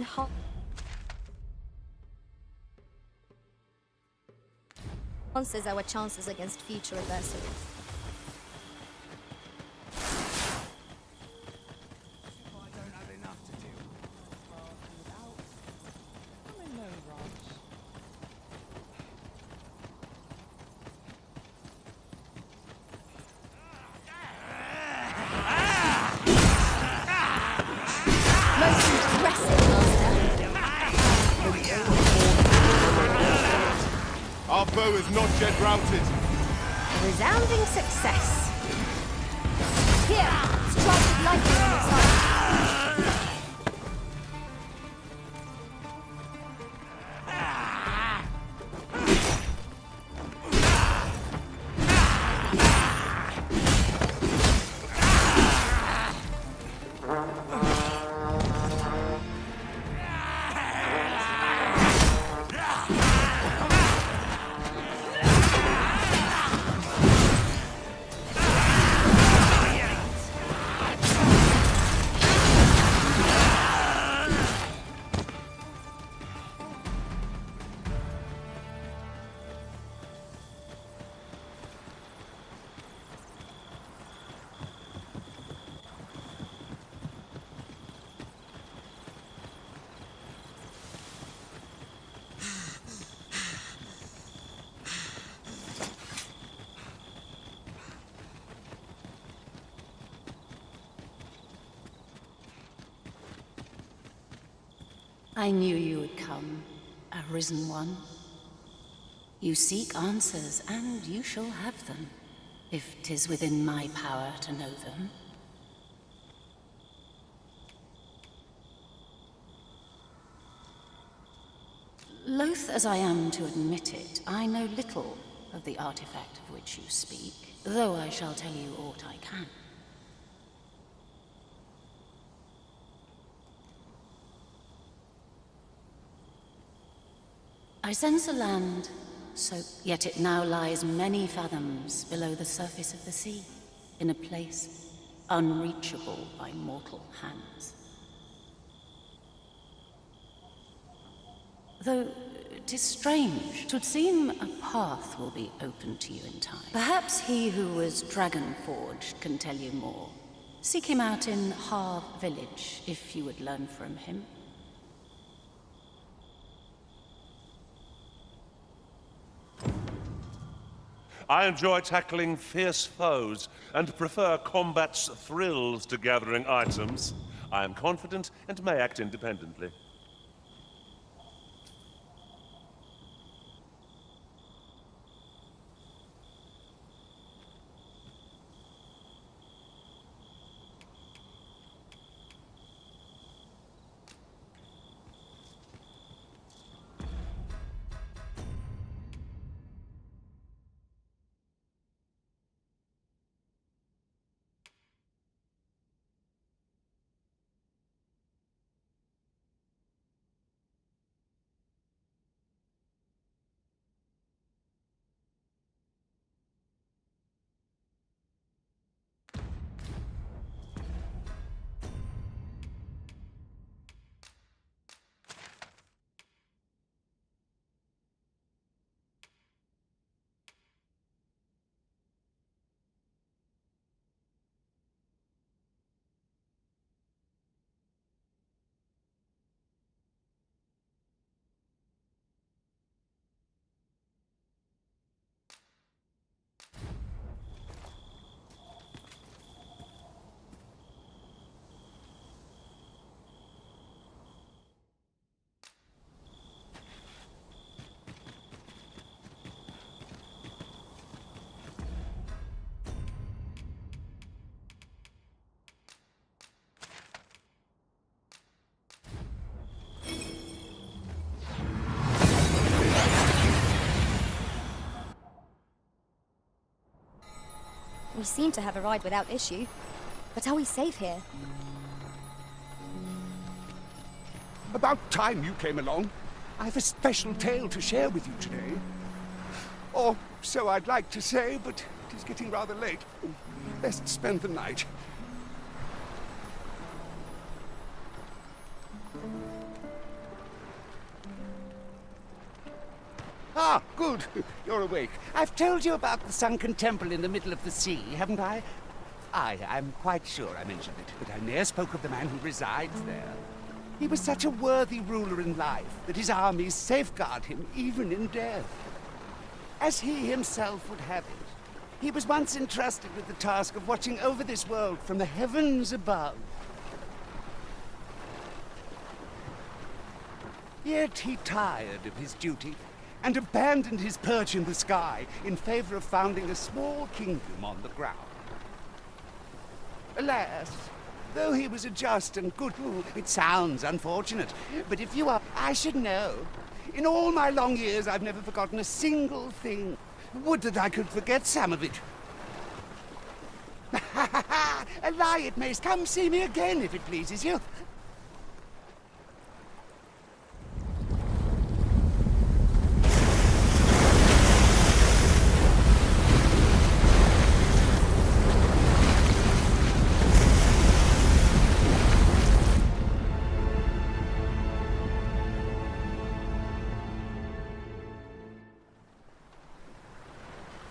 enhances our chances against future adversaries. Our foe is not yet routed. A resounding success. Here, strike with lightning on your side. I knew you would come, Arisen One. You seek answers, and you shall have them, if 'tis within my power to know them. Loath as I am to admit it, I know little of the artifact of which you speak, though I shall tell you aught I can. I sense a land, so yet it now lies many fathoms below the surface of the sea, in a place unreachable by mortal hands. Though 'tis strange, 'twould seem a path will be open to you in time. Perhaps he who was dragon-forged can tell you more. Seek him out in Harve Village, if you would learn from him. I enjoy tackling fierce foes and prefer combat's thrills to gathering items. I am confident and may act independently. We seem to have arrived without issue. But are we safe here? About time you came along. I have a special tale to share with you today. Or so I'd like to say, but it is getting rather late. Best spend the night. Ah, good. You're awake. I've told you about the sunken temple in the middle of the sea, haven't I? I'm quite sure I mentioned it, but I ne'er spoke of the man who resides there. He was such a worthy ruler in life that his armies safeguard him even in death. As he himself would have it, he was once entrusted with the task of watching over this world from the heavens above. Yet he tired of his duty and abandoned his perch in the sky in favor of founding a small kingdom on the ground. Alas, though he was a just and good rule, it sounds unfortunate, but if you are, I should know. In all my long years, I've never forgotten a single thing. Would that I could forget some of it. A lie it may. Come see me again if it pleases you.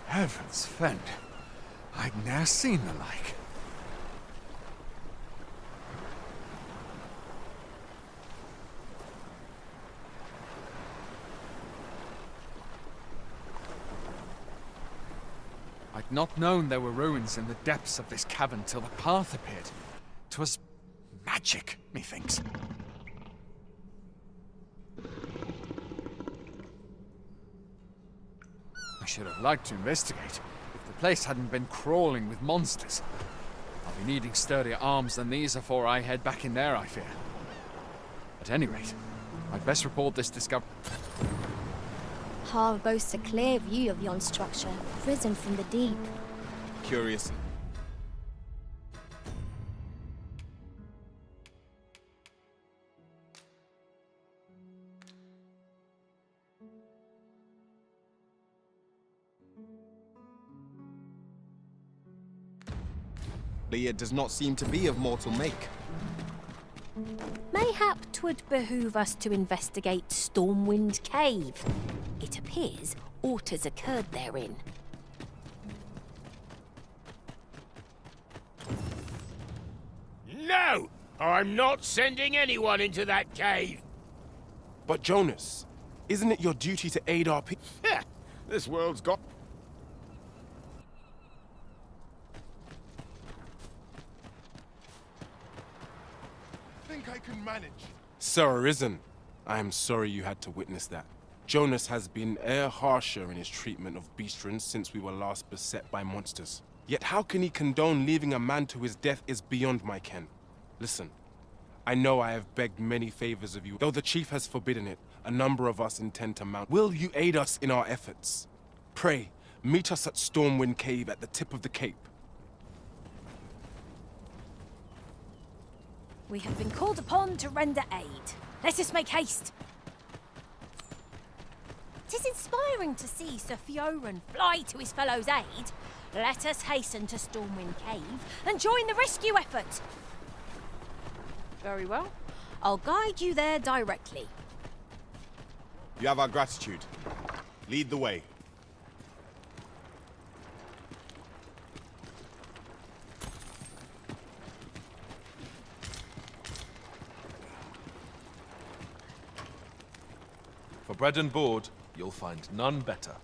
Heavens fend, I'd ne'er seen the like. I'd not known there were ruins in the depths of this cavern till the path appeared. 'Twas magic, methinks. I should have liked to investigate, if the place hadn't been crawling with monsters. I'll be needing sturdier arms than these afore I head back in there, I fear. At any rate, I'd best report this discovery. Harv boasts a clear view of yon structure, risen from the deep. Curious. It does not seem to be of mortal make. Mayhap 'twould behoove us to investigate Stormwind Cave. It appears aught has occurred therein. No! I'm not sending anyone into that cave! But Jonas, isn't it your duty to aid our people? This world's got... Think I can manage? Sir Arisen, I am sorry you had to witness that. Jonas has been e'er harsher in his treatment of beastrons since we were last beset by monsters. Yet how can he condone leaving a man to his death is beyond my ken. Listen, I know I have begged many favors of you. Though the chief has forbidden it, a number of us intend to mount. Will you aid us in our efforts? Pray, meet us at Stormwind Cave at the tip of the cape. We have been called upon to render aid. Let us make haste. 'Tis inspiring to see Sir Fioran fly to his fellow's aid. Let us hasten to Stormwind Cave and join the rescue effort. Very well. I'll guide you there directly. You have our gratitude. Lead the way. For bread and board, you'll find none better.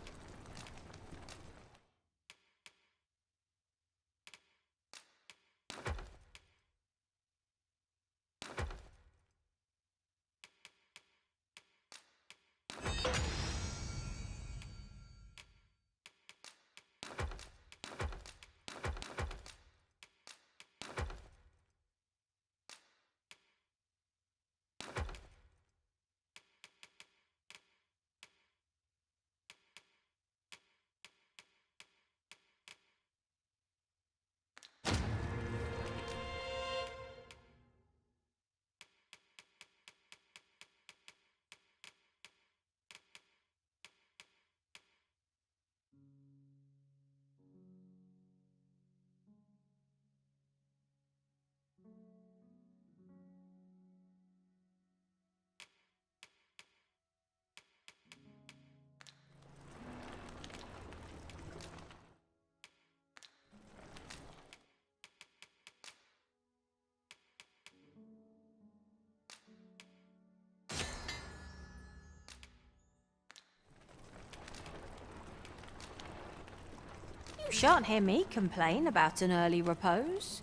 You shan't hear me complain about an early repose.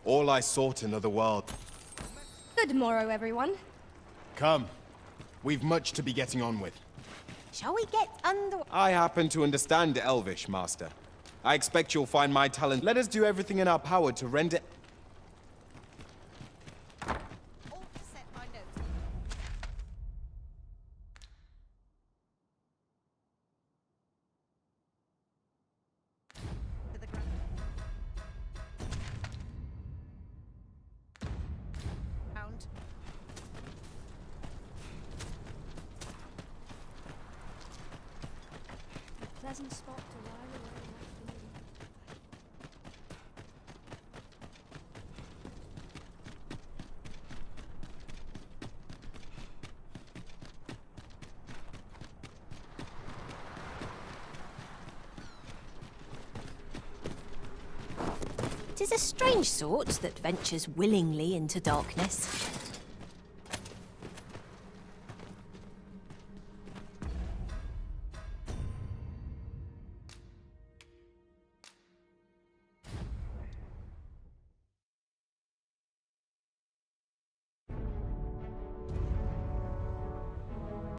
All I sought in the world. Good morrow, everyone. Come. We've much to be getting on with. Shall we get under... I happen to understand Elvish, Master. I expect you'll find my talent. Let us do everything in our power to render... Pleasant spot to while away an afternoon. Tis a strange sort that ventures willingly into darkness.